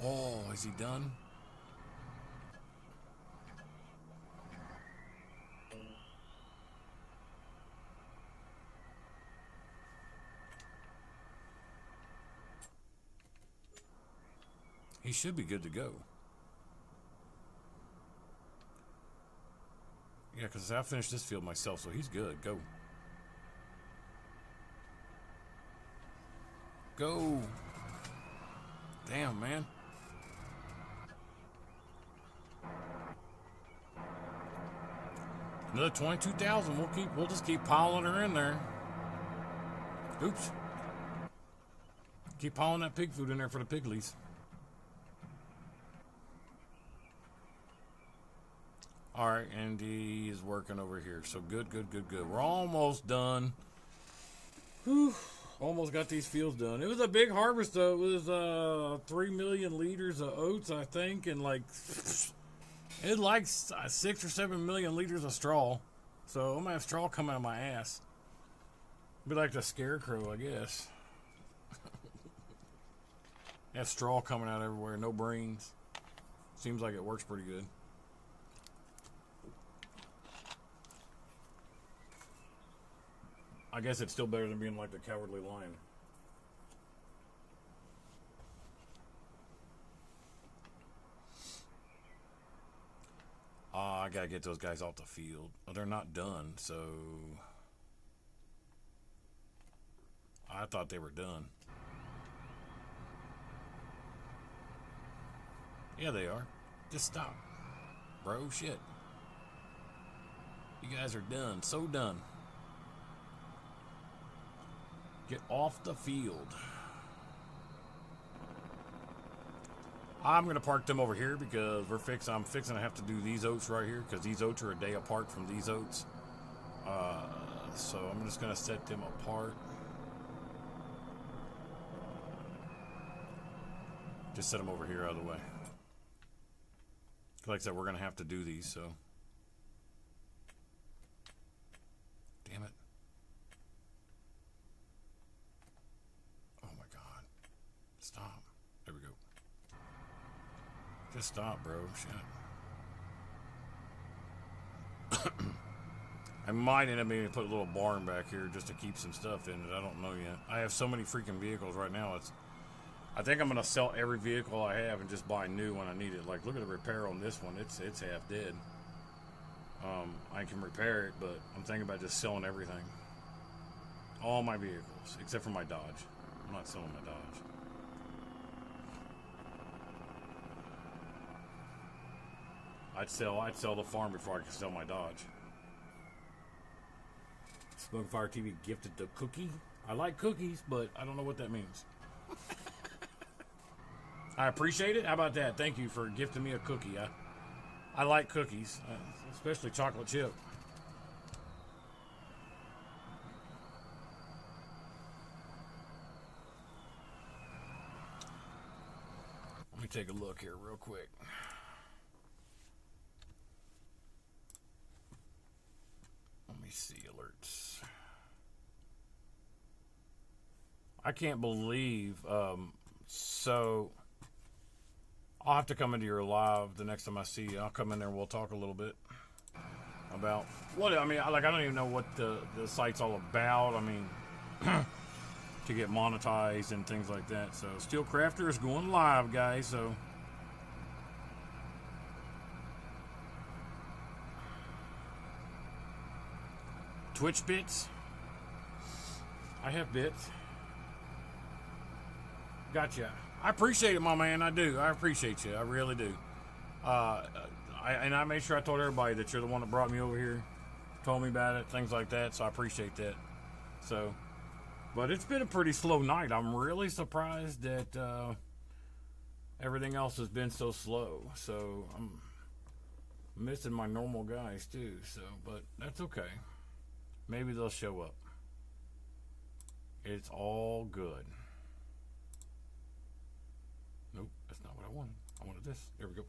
Oh, is he done? He should be good to go. Yeah, because I finished this field myself, so he's good. Go. Go. Damn, man. Another 22,000. We'll just keep piling her in there. Oops. Keep piling that pig food in there for the piglies. Alright, and he is working over here. So good. We're almost done. Whew. Almost got these fields done. It was a big harvest, though. It was 3 million liters of oats, I think, and like it's like 6 or 7 million liters of straw. So I'm gonna have straw coming out of my ass. Be like the scarecrow, I guess. Have straw coming out everywhere, no brains. Seems like it works pretty good. I guess it's still better than being like the Cowardly Lion. I gotta get those guys off the field. Oh, they're not done, so I thought they were done. Yeah, they are. Just stop, bro. Shit. You guys are done. So done. Get off the field. I'm gonna park them over here because I'm fixing to have to do these oats right here because these oats are a day apart from these oats. So I'm just gonna set them apart. Just set them over here out of the way. Like I said, we're gonna have to do these, so. Damn it. Stop. There we go. Just stop, bro. Shit. I might end up needing to put a little barn back here just to keep some stuff in it. I don't know yet. I have so many freaking vehicles right now. I think I'm gonna sell every vehicle I have and just buy new when I need it. Like, look at the repair on this one. It's half dead. I can repair it, but I'm thinking about just selling everything. All my vehicles, except for my Dodge. I'm not selling my Dodge. I'd sell the farm before I could sell my Dodge. Smokefire TV gifted the cookie. I like cookies, but I don't know what that means. I appreciate it. How about that? Thank you for gifting me a cookie. I like cookies, especially chocolate chip. Let me take a look here real quick. See alerts. I can't believe so I'll have to come into your live the next time I see you. I'll come in there and we'll talk a little bit about what I mean. I don't even know what the site's all about. I mean, to get monetized and things like that. So Steel Crafter is going live, guys. So Twitch bits? I have bits. Gotcha. I appreciate it, my man. I do. I appreciate you. I really do. I made sure I told everybody that you're the one that brought me over here, told me about it, things like that. So I appreciate that. So, but it's been a pretty slow night. I'm really surprised that everything else has been so slow. So I'm missing my normal guys too. So, but that's okay. Maybe they'll show up. It's all good. Nope, that's not what I wanted. I wanted this. There we go.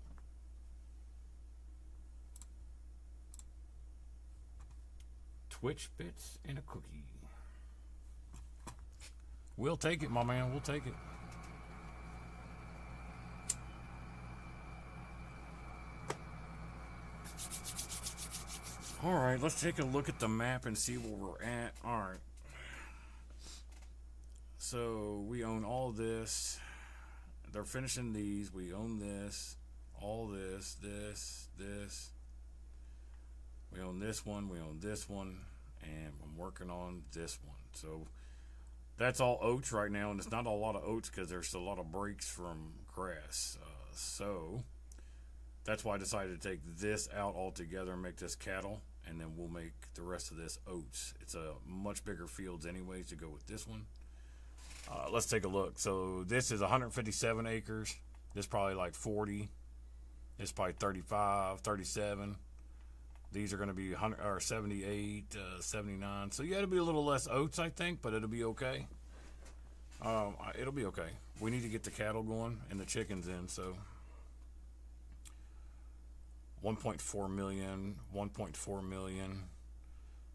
Twitch bits and a cookie. We'll take it, my man. We'll take it. All right, let's take a look at the map and see where we're at. All right. So we own all this. They're finishing these. We own this, all this, this. We own this one. We own this one, and I'm working on this one. So that's all oats right now, and it's not a lot of oats because there's a lot of breaks from grass. So that's why I decided to take this out altogether and make this cattle, and then we'll make the rest of this oats. It's a much bigger fields anyways to go with this one. Let's take a look. So this is 157 acres. This is probably like 40. This is probably 35, 37. These are going to be 100 or 78, 79. So yeah, it'll be a little less oats, I think, but it'll be okay. It'll be okay. We need to get the cattle going and the chickens in. So 1.4 million, 1.4 million,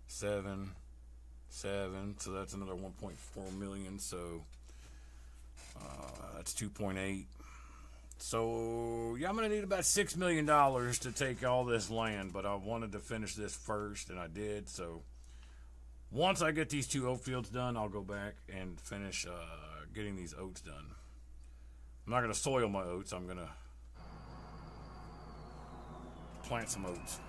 7. So that's another 1.4 million. So that's 2.8. So yeah, I'm gonna need about $6 million to take all this land, but I wanted to finish this first, and I did. So once I get these 2 oat fields done, I'll go back and finish getting these oats done. I'm not gonna soil my oats. I'm gonna plant some oats.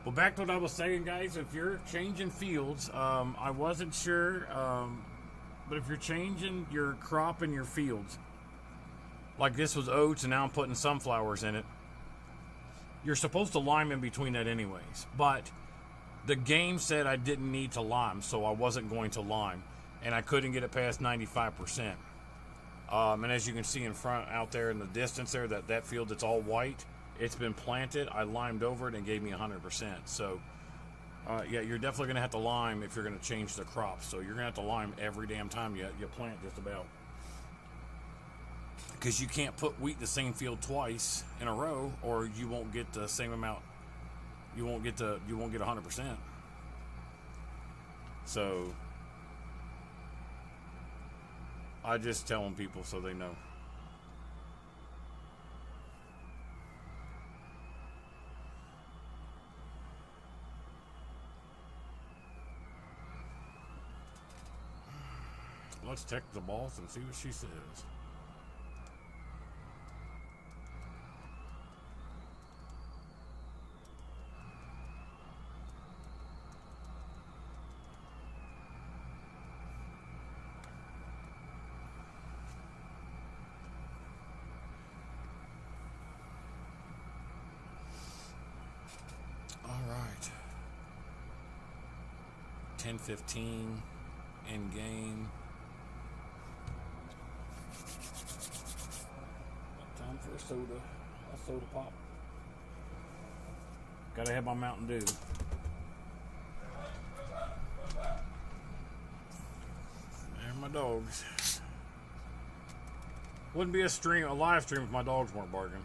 Well, back to what I was saying, guys. If you're changing fields, I wasn't sure, but if you're changing your crop in your fields, like this was oats and now I'm putting sunflowers in it, you're supposed to lime in between that anyways. But the game said I didn't need to lime, so I wasn't going to lime, and I couldn't get it past 95%. And as you can see in front out there in the distance there, that field that's all white, it's been planted. I limed over it and gave me 100%. So, yeah, you're definitely going to have to lime if you're going to change the crop. So you're going to have to lime every damn time you plant just about. Because you can't put wheat in the same field twice in a row, or you won't get the same amount. You won't get 100%. So I just telling people so they know. Let's text the boss and see what she says. All right. 10:15 in game. Time for a soda pop. Gotta have my Mountain Dew. There my dogs. Wouldn't be a live stream if my dogs weren't barking.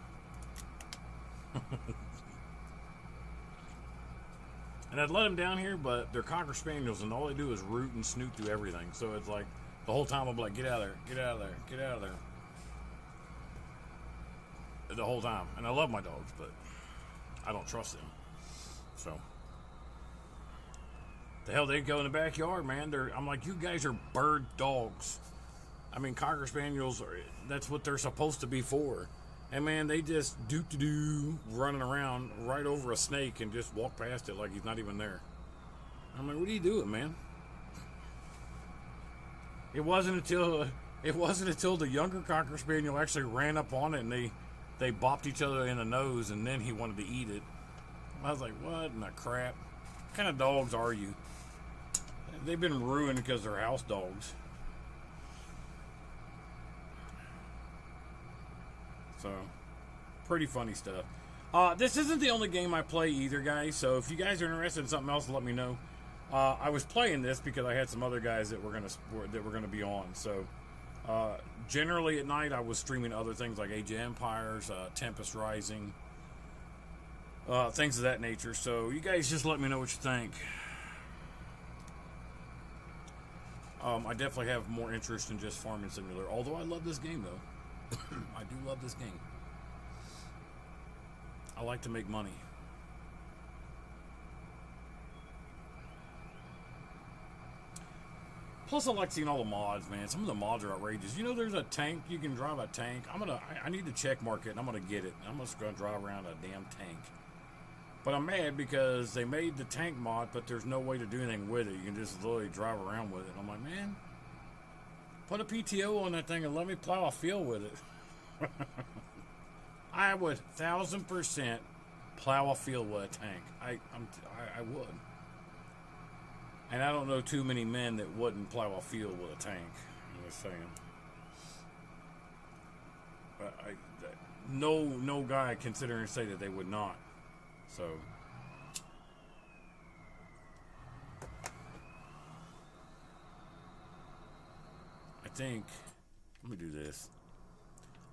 And I'd let them down here, but they're Cocker Spaniels, and all they do is root and snoot through everything. So it's like the whole time I'm like, get out of there, get out of there, get out of there. The whole time. And I love my dogs, but I don't trust them. So the hell, they go in the backyard, man. I'm like, you guys are bird dogs. I mean, Cocker Spaniels that's what they're supposed to be for. And man, they just do running around right over a snake and just walk past it like he's not even there. I'm like, what are you doing, man? It wasn't until the younger Cocker Spaniel actually ran up on it and they bopped each other in the nose, and then he wanted to eat it. I was like, what in the crap? What kind of dogs are you? They've been ruined because they're house dogs. So, pretty funny stuff. This isn't the only game I play either, guys. So if you guys are interested in something else, let me know. I was playing this because I had some other guys that were gonna be on. So generally at night I was streaming other things like Age of Empires, Tempest Rising, things of that nature. So you guys just let me know what you think. I definitely have more interest in just Farming Simulator. Although I love this game though. I do love this game. I like to make money. Plus, I like seeing all the mods, man. Some of the mods are outrageous. You know, there's a tank. You can drive a tank. I need to check mark it, and I'm gonna get it. I'm just gonna drive around a damn tank. But I'm mad because they made the tank mod, but there's no way to do anything with it. You can just literally drive around with it. I'm like, man, put a PTO on that thing and let me plow a field with it. I would 1,000% plow a field with a tank. I would. And I don't know too many men that wouldn't plow a field with a tank. I'm just saying. But no guy considering say that they would not. So. I think, let me do this.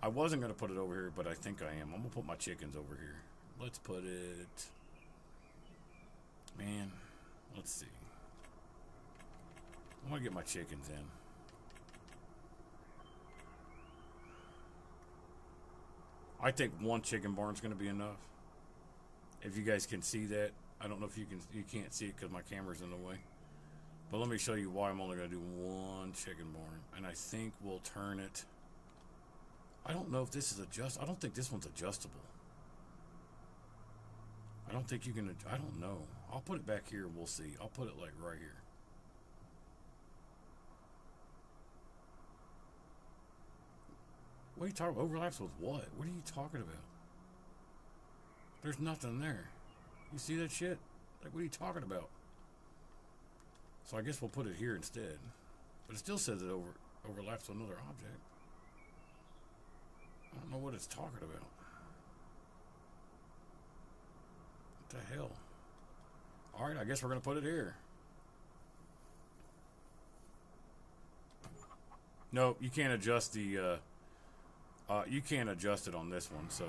I wasn't going to put it over here, but I think I am. I'm going to put my chickens over here. Let's put it, man, let's see. I want to get my chickens in. I think one chicken barn's going to be enough. If you guys can see that. I don't know if you can't see it because my camera's in the way. But let me show you why I'm only going to do one chicken barn. And I think we'll turn it. I don't know if this is I don't think this one's adjustable. I don't think you can, I don't know. I'll put it back here and we'll see. I'll put it like right here. What are you talking about? Overlaps with what? What are you talking about? There's nothing there. You see that shit? Like, what are you talking about? So I guess we'll put it here instead. But it still says it overlaps with another object. I don't know what it's talking about. What the hell? Alright, I guess we're going to put it here. No, you can't adjust the... you can't adjust it on this one, so...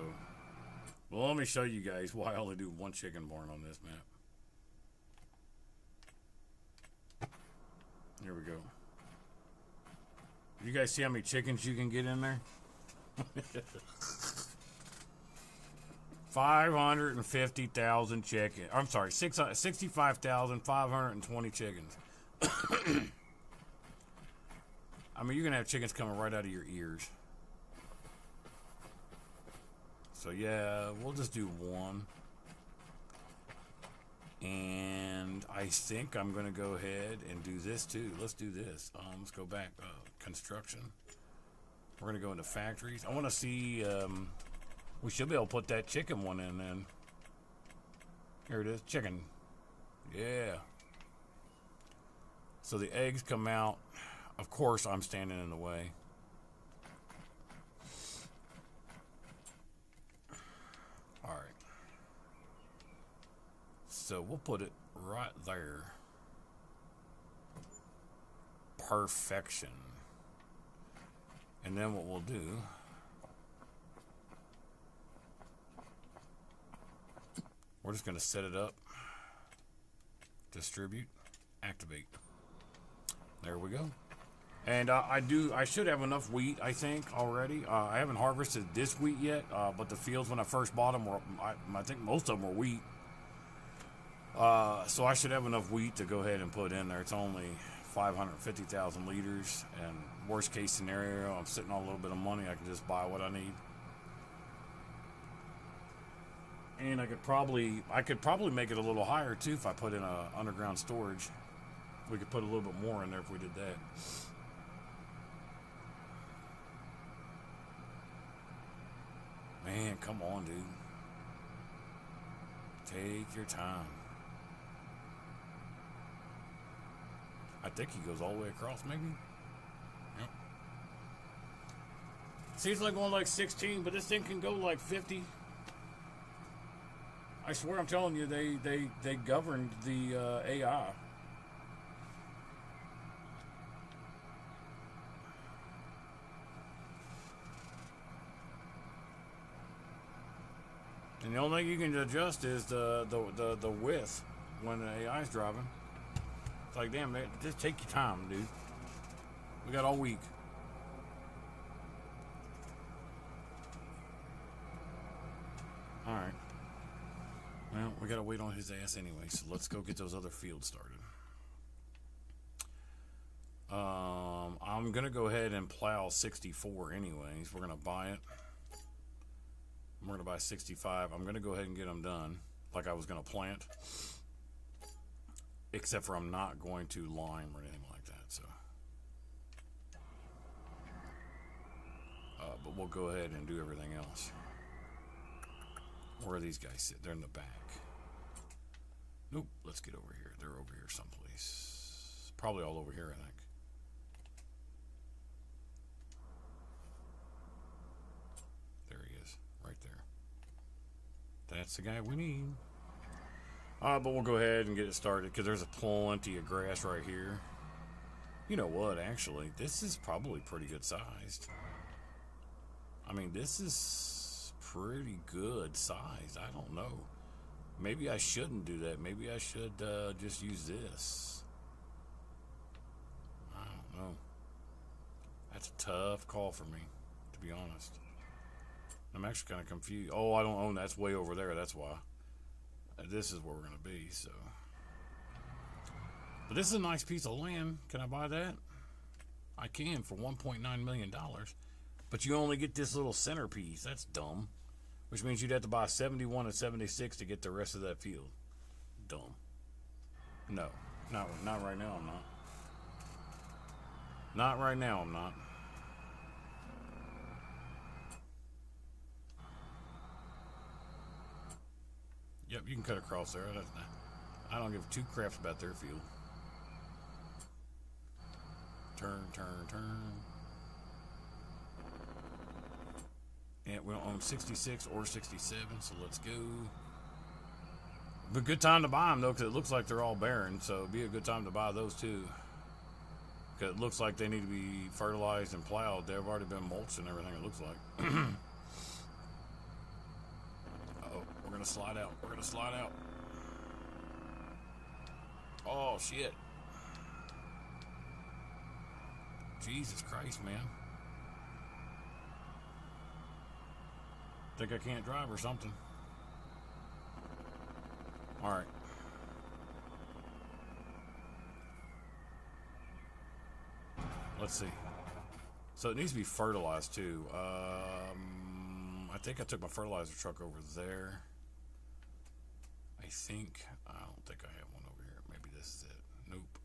Well, let me show you guys why I only do one chicken barn on this map. Here we go. You guys see how many chickens you can get in there? 550,000 chickens. I'm sorry, 65,520 chickens. I mean, you're going to have chickens coming right out of your ears. So, yeah, we'll just do one. And I think I'm going to go ahead and do this, too. Let's do this. Let's go back. Construction. We're going to go into factories. I want to see... we should be able to put that chicken one in then. Here it is. Chicken. Yeah. So the eggs come out. Of course, I'm standing in the way. All right. So we'll put it right there. Perfection. And then what we'll do... We're just going to set it up. Distribute. Activate. There we go. And I should have enough wheat, I think, already. I haven't harvested this wheat yet, but the fields when I first bought them were, I think most of them were wheat. So I should have enough wheat to go ahead and put in there. It's only 550,000 liters, and worst case scenario, I'm sitting on a little bit of money. I can just buy what I need. And I could probably make it a little higher too if I put in a underground storage. We could put a little bit more in there if we did that. Man, come on, dude. Take your time. I think he goes all the way across, maybe. Yep. Seems like going like 16, but this thing can go like 50. I swear, I'm telling you, they governed the AI. And the only thing you can adjust is the width when the AI's driving. It's like, damn, man, just take your time, dude. We got all week. All right. Well, we gotta wait on his ass anyway, so let's go get those other fields started. I'm gonna go ahead and plow 64 anyways. We're gonna buy it. We're gonna buy 65. I'm gonna go ahead and get them done, like I was gonna plant. Except for I'm not going to lime or anything like that. So, but we'll go ahead and do everything else. Where are these guys sit? They're in the back. Nope. Let's get over here. They're over here someplace. Probably all over here, I think. There he is. Right there. That's the guy we need. But we'll go ahead and get it started because there's plenty of grass right here. You know what, actually, this is probably pretty good sized. I mean, this is pretty good sized. I don't know. Maybe I shouldn't do that. Maybe I should just use this. I don't know. That's a tough call for me, to be honest. I'm actually kind of confused. Oh, I don't own that. That's way over there. That's why. This is where we're going to be, so. But this is a nice piece of land. Can I buy that? I can for $1.9 million. But you only get this little centerpiece. That's dumb. Which means you'd have to buy 71 and 76 to get the rest of that field. Dumb. No. Not right now, I'm not. Not right now, I'm not. Yep, you can cut across there. I don't give two craps about their field. Turn, turn, turn. And we don't own 66 or 67, so let's go. But good time to buy them, though, because it looks like they're all barren, so it'd be a good time to buy those, too. Because it looks like they need to be fertilized and plowed. They've already been mulched and everything, it looks like. We're gonna slide out. We're gonna slide out. Oh, shit. Jesus Christ, man. Think I can't drive or something. Alright. Let's see. So it needs to be fertilized too. I think I took my fertilizer truck over there. I don't think I have one over here. Maybe this is it. Nope.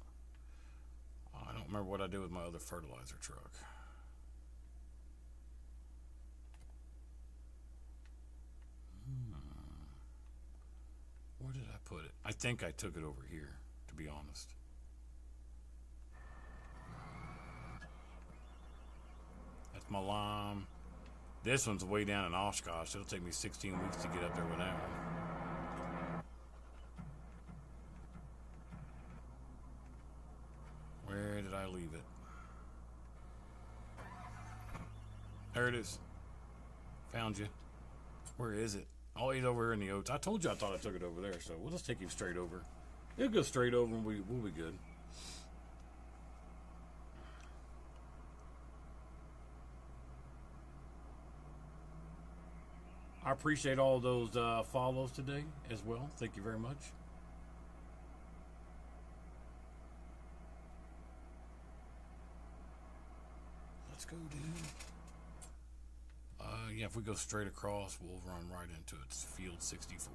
I don't remember what I did with my other fertilizer truck. Where did I put it? I think I took it over here, to be honest. That's my lime. This one's way down in Oshkosh. It'll take me 16 weeks to get up there with that one. Where did I leave it? There it is. Found you. Where is it? Oh, he's over here in the oats. I told you I thought I took it over there, so we'll just take him straight over. It'll go straight over and we'll be good. I appreciate all those follows today as well. Thank you very much. Let's go, dude. Yeah, if we go straight across, we'll run right into it. It's field 64.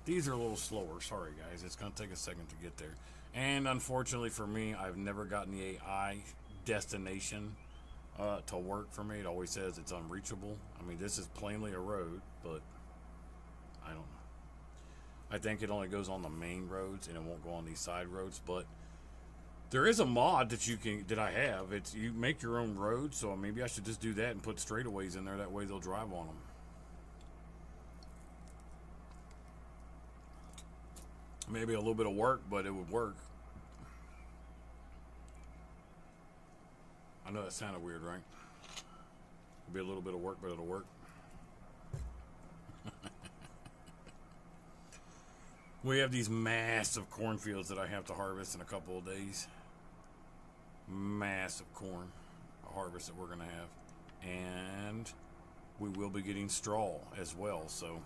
These are a little slower. Sorry, guys. It's going to take a second to get there. And unfortunately for me, I've never gotten the AI destination to work for me. It always says it's unreachable. I mean, this is plainly a road, but I don't know. I think it only goes on the main roads and it won't go on these side roads. But there is a mod that I have. It's you make your own roads, so maybe I should just do that and put straightaways in there. That way they'll drive on them. Maybe a little bit of work, but it would work. I know that sounded weird, right? It'll be a little bit of work, but it'll work. We have these massive cornfields that I have to harvest in a couple of days. Massive corn harvest that we're going to have. And we will be getting straw as well, so...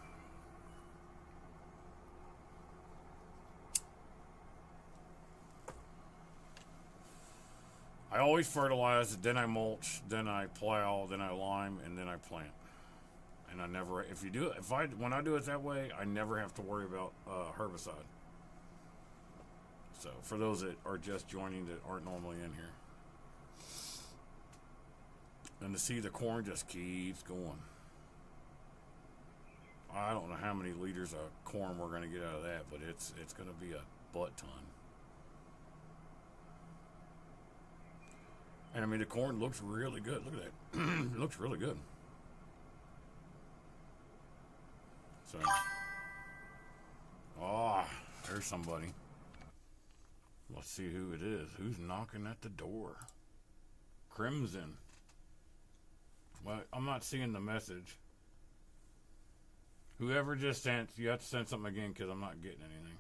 I always fertilize, then I mulch, then I plow, then I lime, and then I plant. And I never, when I do it that way, I never have to worry about herbicide. So for those that are just joining that aren't normally in here. And to see the corn just keeps going. I don't know how many liters of corn we're going to get out of that, but it's going to be a butt ton. And I mean, the corn looks really good. Look at that. It looks really good. So, there's somebody. Let's see who it is. Who's knocking at the door? Crimson. Well, I'm not seeing the message. Whoever just sent, you have to send something again because I'm not getting anything.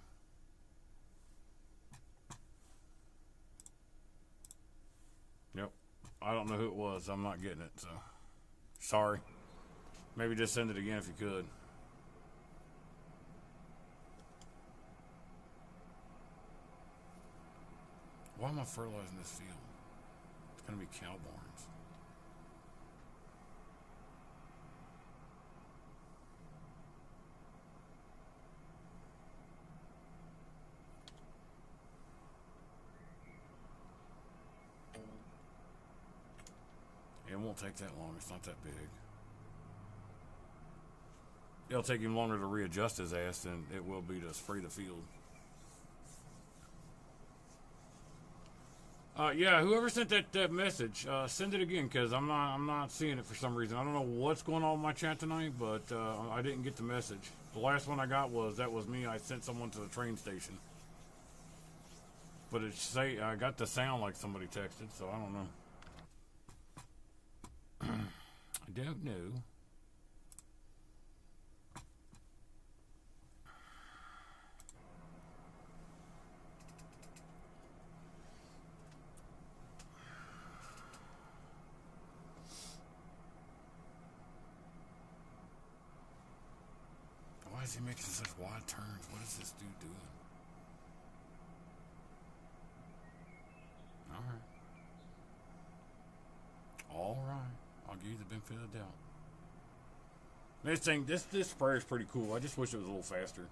Yep. I don't know who it was. I'm not getting it, so sorry. Maybe just send it again if you could. Why am I fertilizing this field? It's going to be cow barns. It won't take that long. It's not that big. It'll take him longer to readjust his ass than it will be to spray the field. Yeah, whoever sent that message, send it again because I'm not seeing it for some reason. I don't know what's going on with my chat tonight, but I didn't get the message. The last one I got was me. I sent someone to the train station, but I got the sound like somebody texted, so I don't know. I don't know. Why is he making such wide turns? What is this dude doing? All right. I'll give you the benefit of the doubt. This sprayer is pretty cool. I just wish it was a little faster.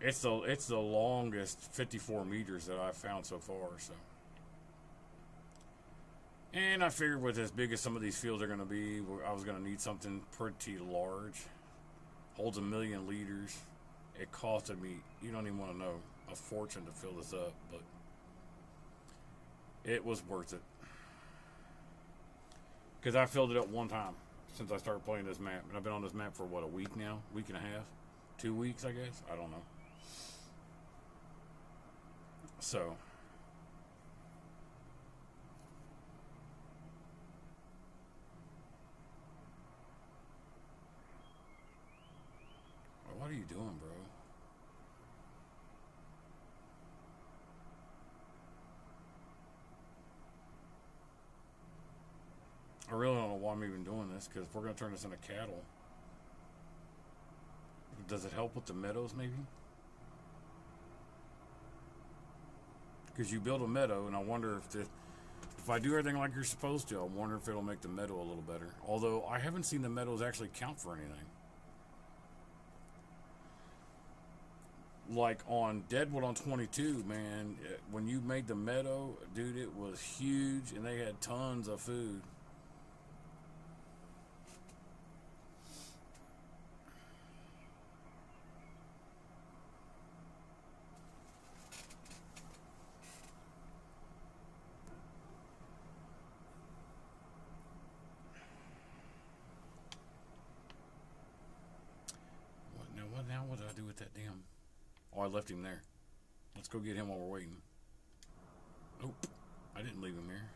It's the longest 54 meters that I've found so far. So, and I figured with as big as some of these fields are going to be, I was going to need something pretty large. Holds 1 million liters. It costed me, you don't even want to know, a fortune to fill this up, but it was worth it. Because I filled it up one time since I started playing this map. And I've been on this map for, what, a week now? Week and a half? 2 weeks, I guess? I don't know. So. What are you doing, bro? I really don't know why I'm even doing this, because if we're going to turn this into cattle, does it help with the meadows, maybe? Because you build a meadow, and I wonder if If I do everything like you're supposed to, I wonder if it'll make the meadow a little better. Although I haven't seen the meadows actually count for anything. Like on Deadwood on 22, man, when you made the meadow, dude, it was huge and they had tons of food. What did I do with that damn? Oh, I left him there. Let's go get him while we're waiting. Nope, I didn't leave him here.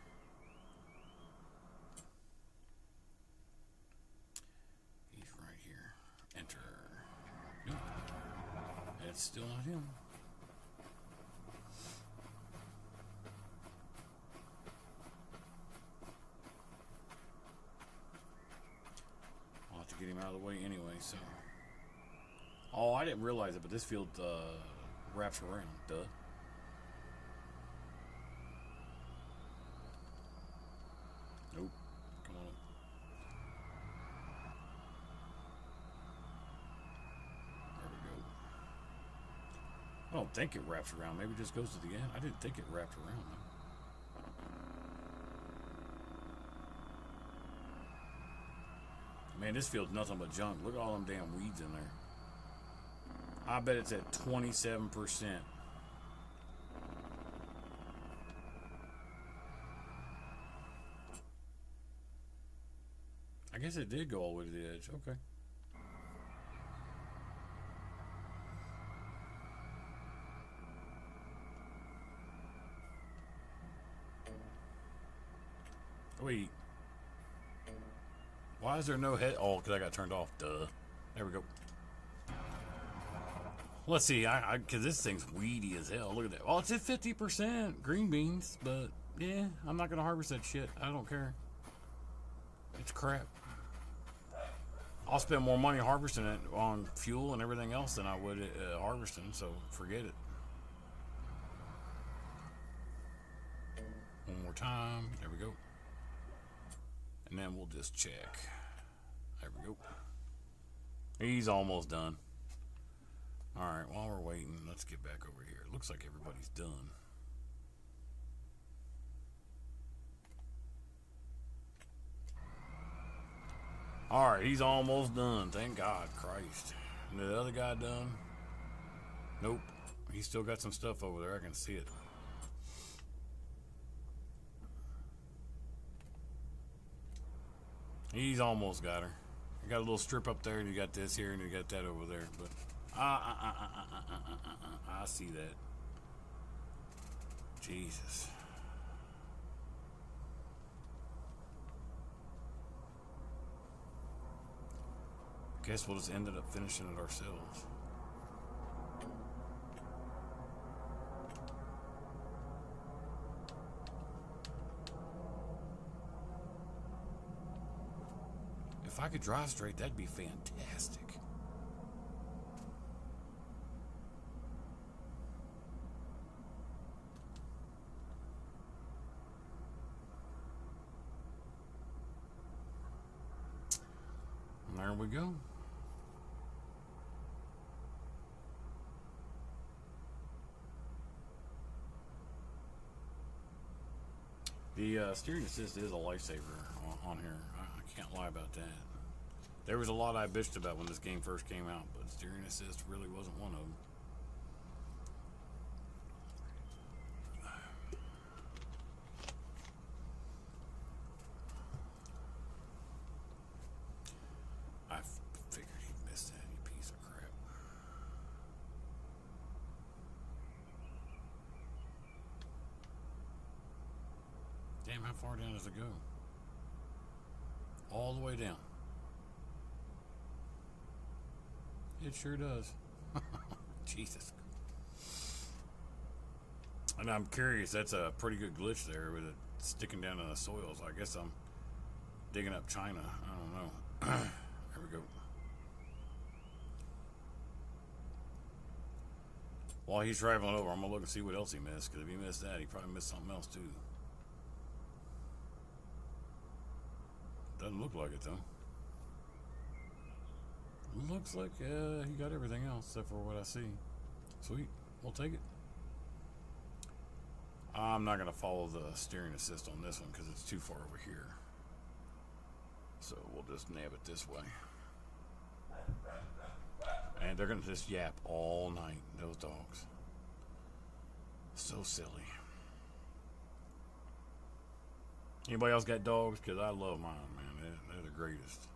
He's right here. Enter. Nope. It's still not him. I'll have to get him out of the way anyway, so. Oh, I didn't realize it, but this field wraps around. Duh. Nope. Come on. There we go. I don't think it wraps around. Maybe it just goes to the end. I didn't think it wrapped around, though. Man, this field's nothing but junk. Look at all them damn weeds in there. I bet it's at 27%. I guess it did go all the way to the edge. Okay. Wait. Why is there no head? Oh, because I got turned off. Duh. There we go. Let's see, because this thing's weedy as hell. Look at that. Oh, it's at 50% green beans, but yeah, I'm not going to harvest that shit. I don't care. It's crap. I'll spend more money harvesting it on fuel and everything else than I would harvesting, so forget it. One more time. There we go. And then we'll just check. There we go. He's almost done. Alright, while we're waiting, let's get back over here. It looks like everybody's done. Alright, he's almost done. Thank God, Christ. And the other guy done? Nope. He's still got some stuff over there. I can see it. He's almost got her. You got a little strip up there, and you got this here, and you got that over there. But I see that. Jesus. Guess we'll just ended up finishing it ourselves. If I could drive straight, that'd be fantastic. And there we go. The steering assist is a lifesaver on here. I can't lie about that. There was a lot I bitched about when this game first came out, but steering assist really wasn't one of them. I figured he'd miss that, you piece of crap. Damn, how far down does it go? All the way down. It sure does. Jesus. And I'm curious, that's a pretty good glitch there with it sticking down in the soil. So I guess I'm digging up China. I don't know. There we go. While he's driving over, I'm going to look and see what else he missed. Because if he missed that, he probably missed something else too. Doesn't look like it though. Looks like he got everything else except for what I see. Sweet, we'll take it. I'm not going to follow the steering assist on this one because it's too far over here. So we'll just nab it this way. And they're going to just yap all night, those dogs. So silly. Anybody else got dogs? Because I love mine, man. They're the greatest.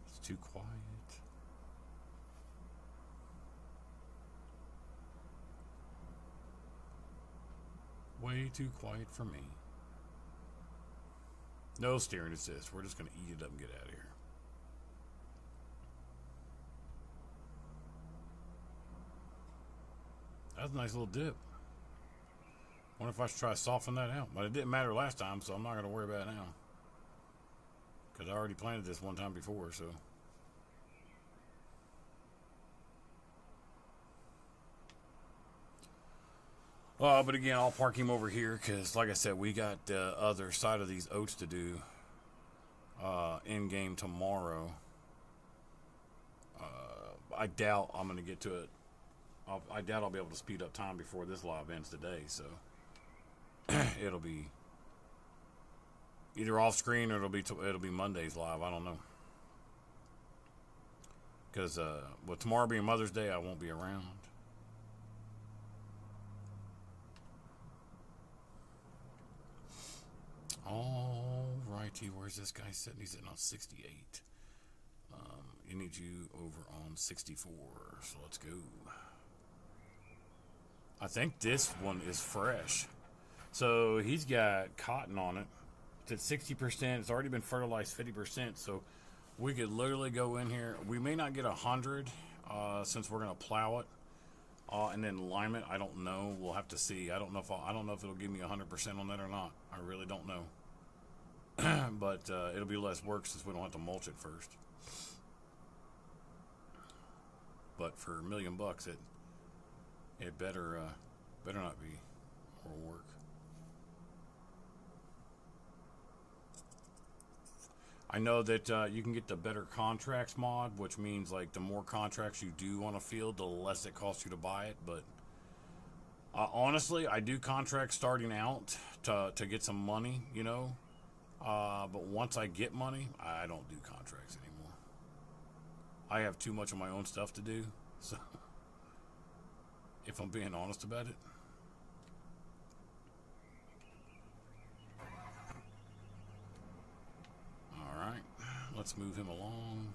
It's too quiet. Way too quiet for me. No steering assist. We're just going to eat it up and get out of here. That's a nice little dip. Wonder if I should try to soften that out. But it didn't matter last time, so I'm not going to worry about it now. Because I already planted this one time before, so. But again, I'll park him over here because, like I said, we got the other side of these oats to do in game tomorrow. I doubt I'm going to get to it. I doubt I'll be able to speed up time before this live ends today, so it'll be either off screen or it'll be Monday's live. I don't know, because with tomorrow being Mother's Day, I won't be around. All righty, where's this guy sitting? He's sitting on 68. He needs you over on 64, so let's go. I think this one is fresh. So he's got cotton on it. It's at 60%. It's already been fertilized 50%. So we could literally go in here. We may not get 100 since we're going to plow it and then lime it. I don't know. We'll have to see. I don't know if it'll give me 100% on that or not. I really don't know. But it'll be less work since we don't have to mulch it first. But for $1 million, it better not be more work. I know that you can get the better contracts mod, which means like the more contracts you do on a field, the less it costs you to buy it. But honestly, I do contracts starting out to get some money, you know. But once I get money, I don't do contracts anymore. I have too much of my own stuff to do, so if I'm being honest about it. Alright, let's move him along.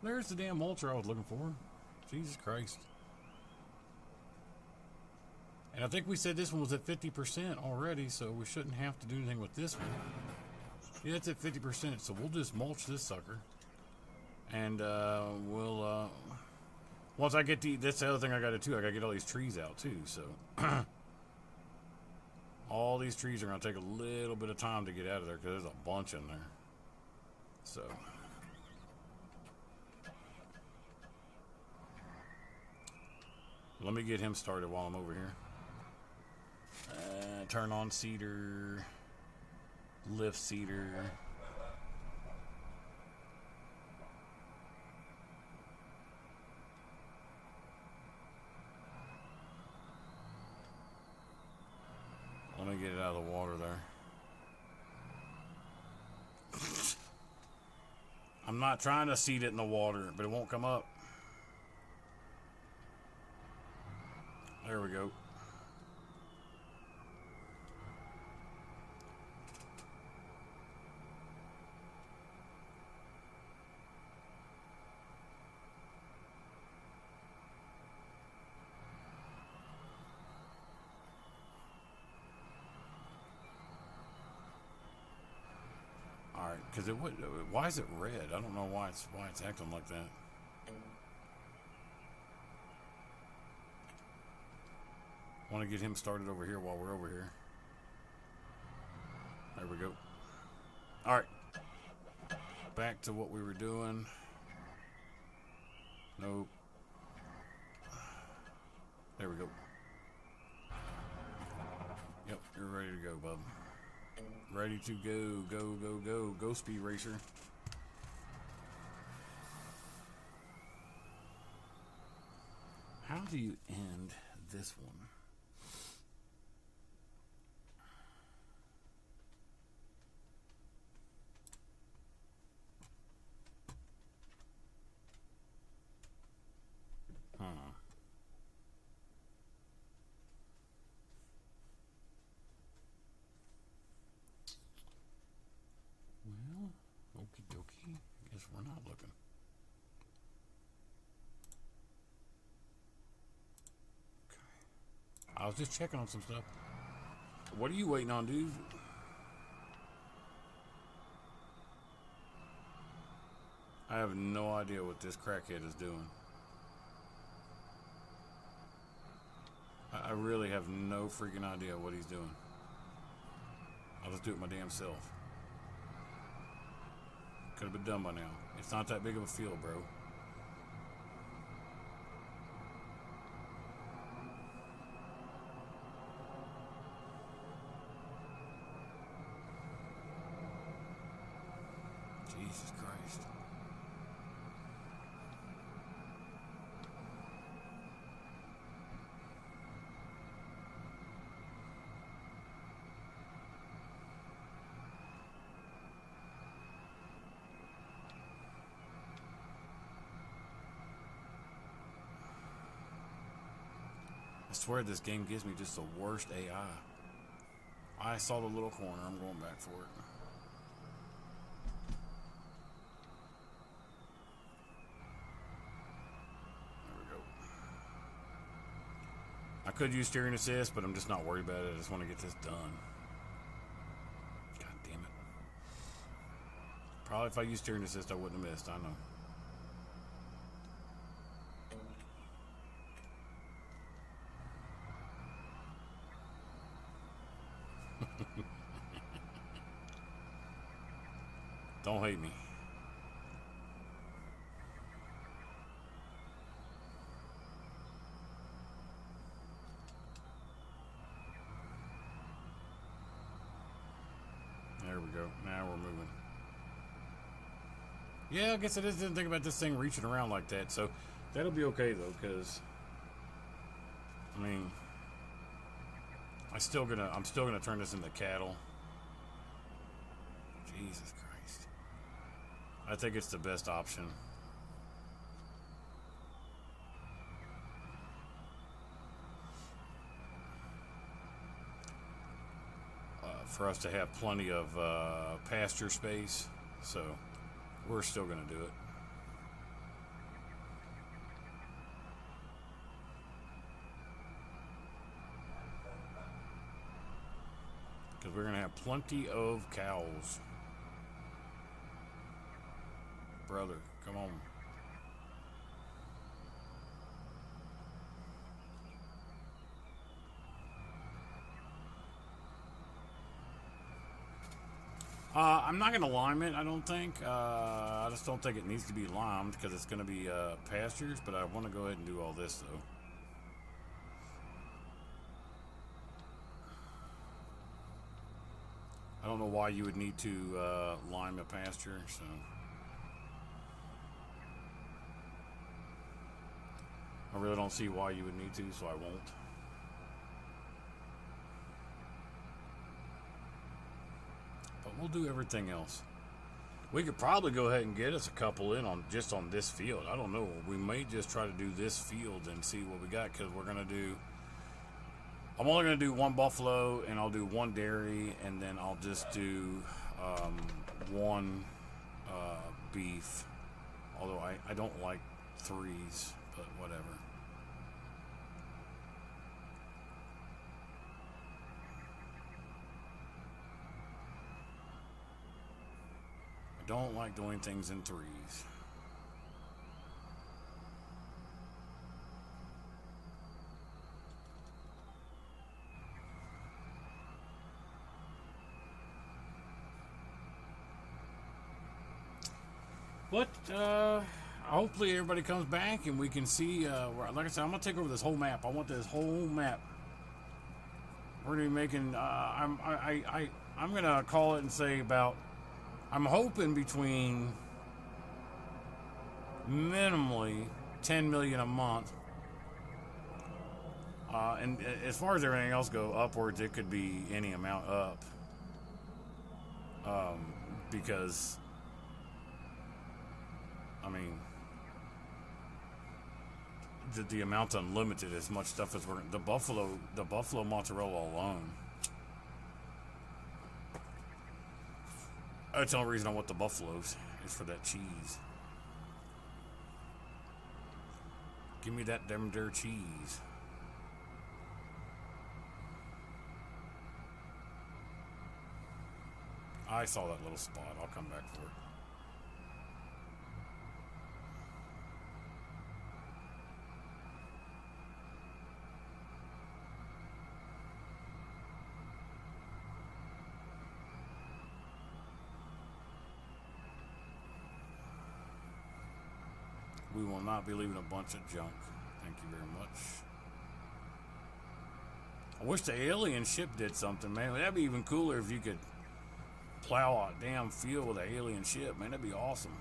There's the damn mulcher I was looking for. Jesus Christ. And I think we said this one was at 50% already, so we shouldn't have to do anything with this one. Yeah, it's at 50%, so we'll just mulch this sucker. And we'll, once I get that's the other thing I gotta do, I gotta get all these trees out too, so. All these trees are gonna take a little bit of time to get out of there, because there's a bunch in there. So. Let me get him started while I'm over here. Turn on seeder. Lift seeder. Let me get it out of the water there. I'm not trying to seed it in the water, but it won't come up. There we go. Alright, because why is it red? I don't know why it's acting like that. Want to get him started over here while we're over here. There we go. Alright. Back to what we were doing. Nope. There we go. Yep, you're ready to go, bub. Ready to go, go, go, go. Go, Speed Racer. How do you end this one? Huh. Well, okie dokie. Guess we're not looking. Okay. I was just checking on some stuff. What are you waiting on, dude? I have no idea what this crackhead is doing. I really have no freaking idea what he's doing. I'll just do it my damn self. Could have been done by now. It's not that big of a field, bro. Jesus Christ. I swear this game gives me just the worst AI. I saw the little corner. I'm going back for it. There we go. I could use steering assist, but I'm just not worried about it. I just want to get this done. God damn it. Probably if I used steering assist, I wouldn't have missed. I know. Don't hate me. There we go. Now we're moving. Yeah, I guess I just didn't think about this thing reaching around like that. So that'll be okay though, because I mean, I'm still gonna turn this into cattle. Jesus Christ. I think it's the best option. For us to have plenty of pasture space, so we're still going to do it. Because we're going to have plenty of cows. Brother, come on. I'm not going to lime it, I don't think. I just don't think it needs to be limed because it's going to be pastures, but I want to go ahead and do all this, though. I don't know why you would need to lime a pasture, so... I really don't see why you would need to, so I won't. But we'll do everything else. We could probably go ahead and get us a couple in on just on this field. I don't know. We may just try to do this field and see what we got, because we're going to do... I'm only going to do one buffalo, and I'll do one dairy, and then I'll just do one beef. Although I don't like threes, but whatever. I don't like doing things in threes. But hopefully everybody comes back and we can see. Like I said, I'm gonna take over this whole map. I want this whole map. We're gonna be making. I'm gonna call it and say about. I'm hoping between minimally 10 million a month. And as far as everything else go upwards, it could be any amount up. Because I mean, the amount's unlimited. As much stuff as we're the buffalo mozzarella alone. That's the only reason I want the buffaloes is for that cheese. Give me that them there cheese. I saw that little spot. I'll come back for it. We will not be leaving a bunch of junk. Thank you very much. I wish the alien ship did something, man. That'd be even cooler if you could plow a damn field with an alien ship, man. That'd be awesome.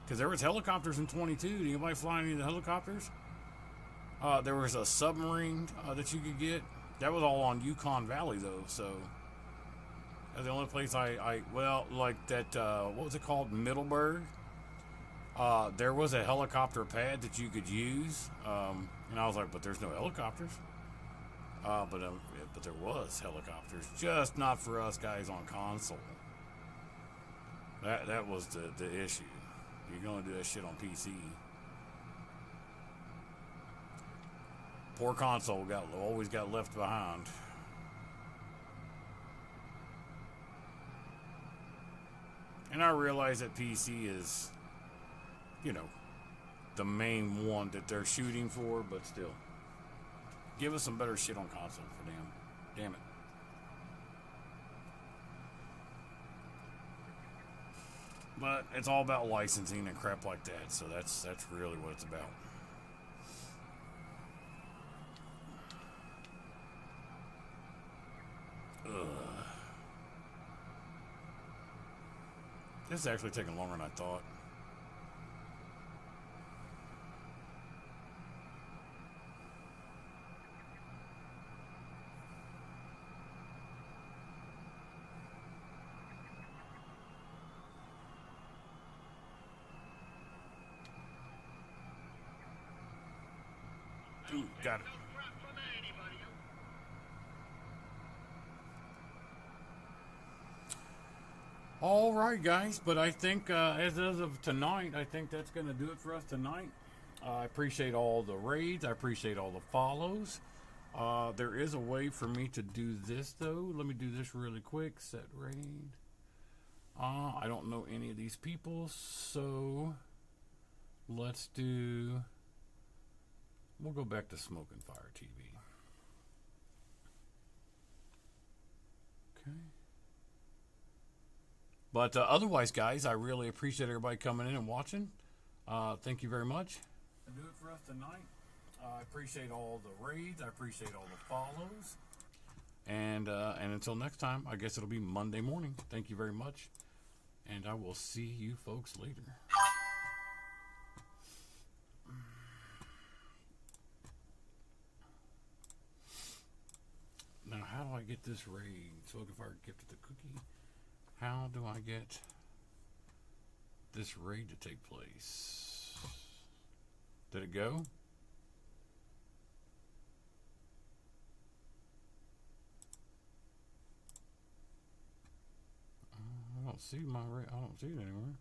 Because there was helicopters in 22. Did anybody fly any of the helicopters? There was a submarine that you could get. That was all on Yukon Valley, though, so... The only place well, like that, what was it called? Middleburg. There was a helicopter pad that you could use. And I was like, but there's no helicopters. But there was helicopters, just not for us guys on console. That was the issue. You're gonna do that shit on PC. Poor console always got left behind. And I realize that PC is, you know, the main one that they're shooting for, but still. Give us some better shit on console for damn it. But it's all about licensing and crap like that, so that's really what it's about. Ugh. This is actually taking longer than I thought. Ooh, got it. All right, guys, but I think as of tonight, I think that's going to do it for us tonight. I appreciate all the raids. I appreciate all the follows. There is a way for me to do this, though. Let me do this really quick. Set raid. I don't know any of these people, so let's do... We'll go back to Smoke and Fire TV. Okay. But otherwise, guys, I really appreciate everybody coming in and watching. Thank you very much. Do it for us tonight. I appreciate all the raids. I appreciate all the follows. And until next time, I guess it'll be Monday morning. Thank you very much. And I will see you folks later. Now, how do I get this raid? Smoke and Fire gifted the cookie. How do I get this raid to take place? Did it go? I don't see my raid. I don't see it anywhere.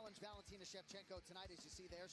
challenge Valentina Shevchenko tonight, as you see there.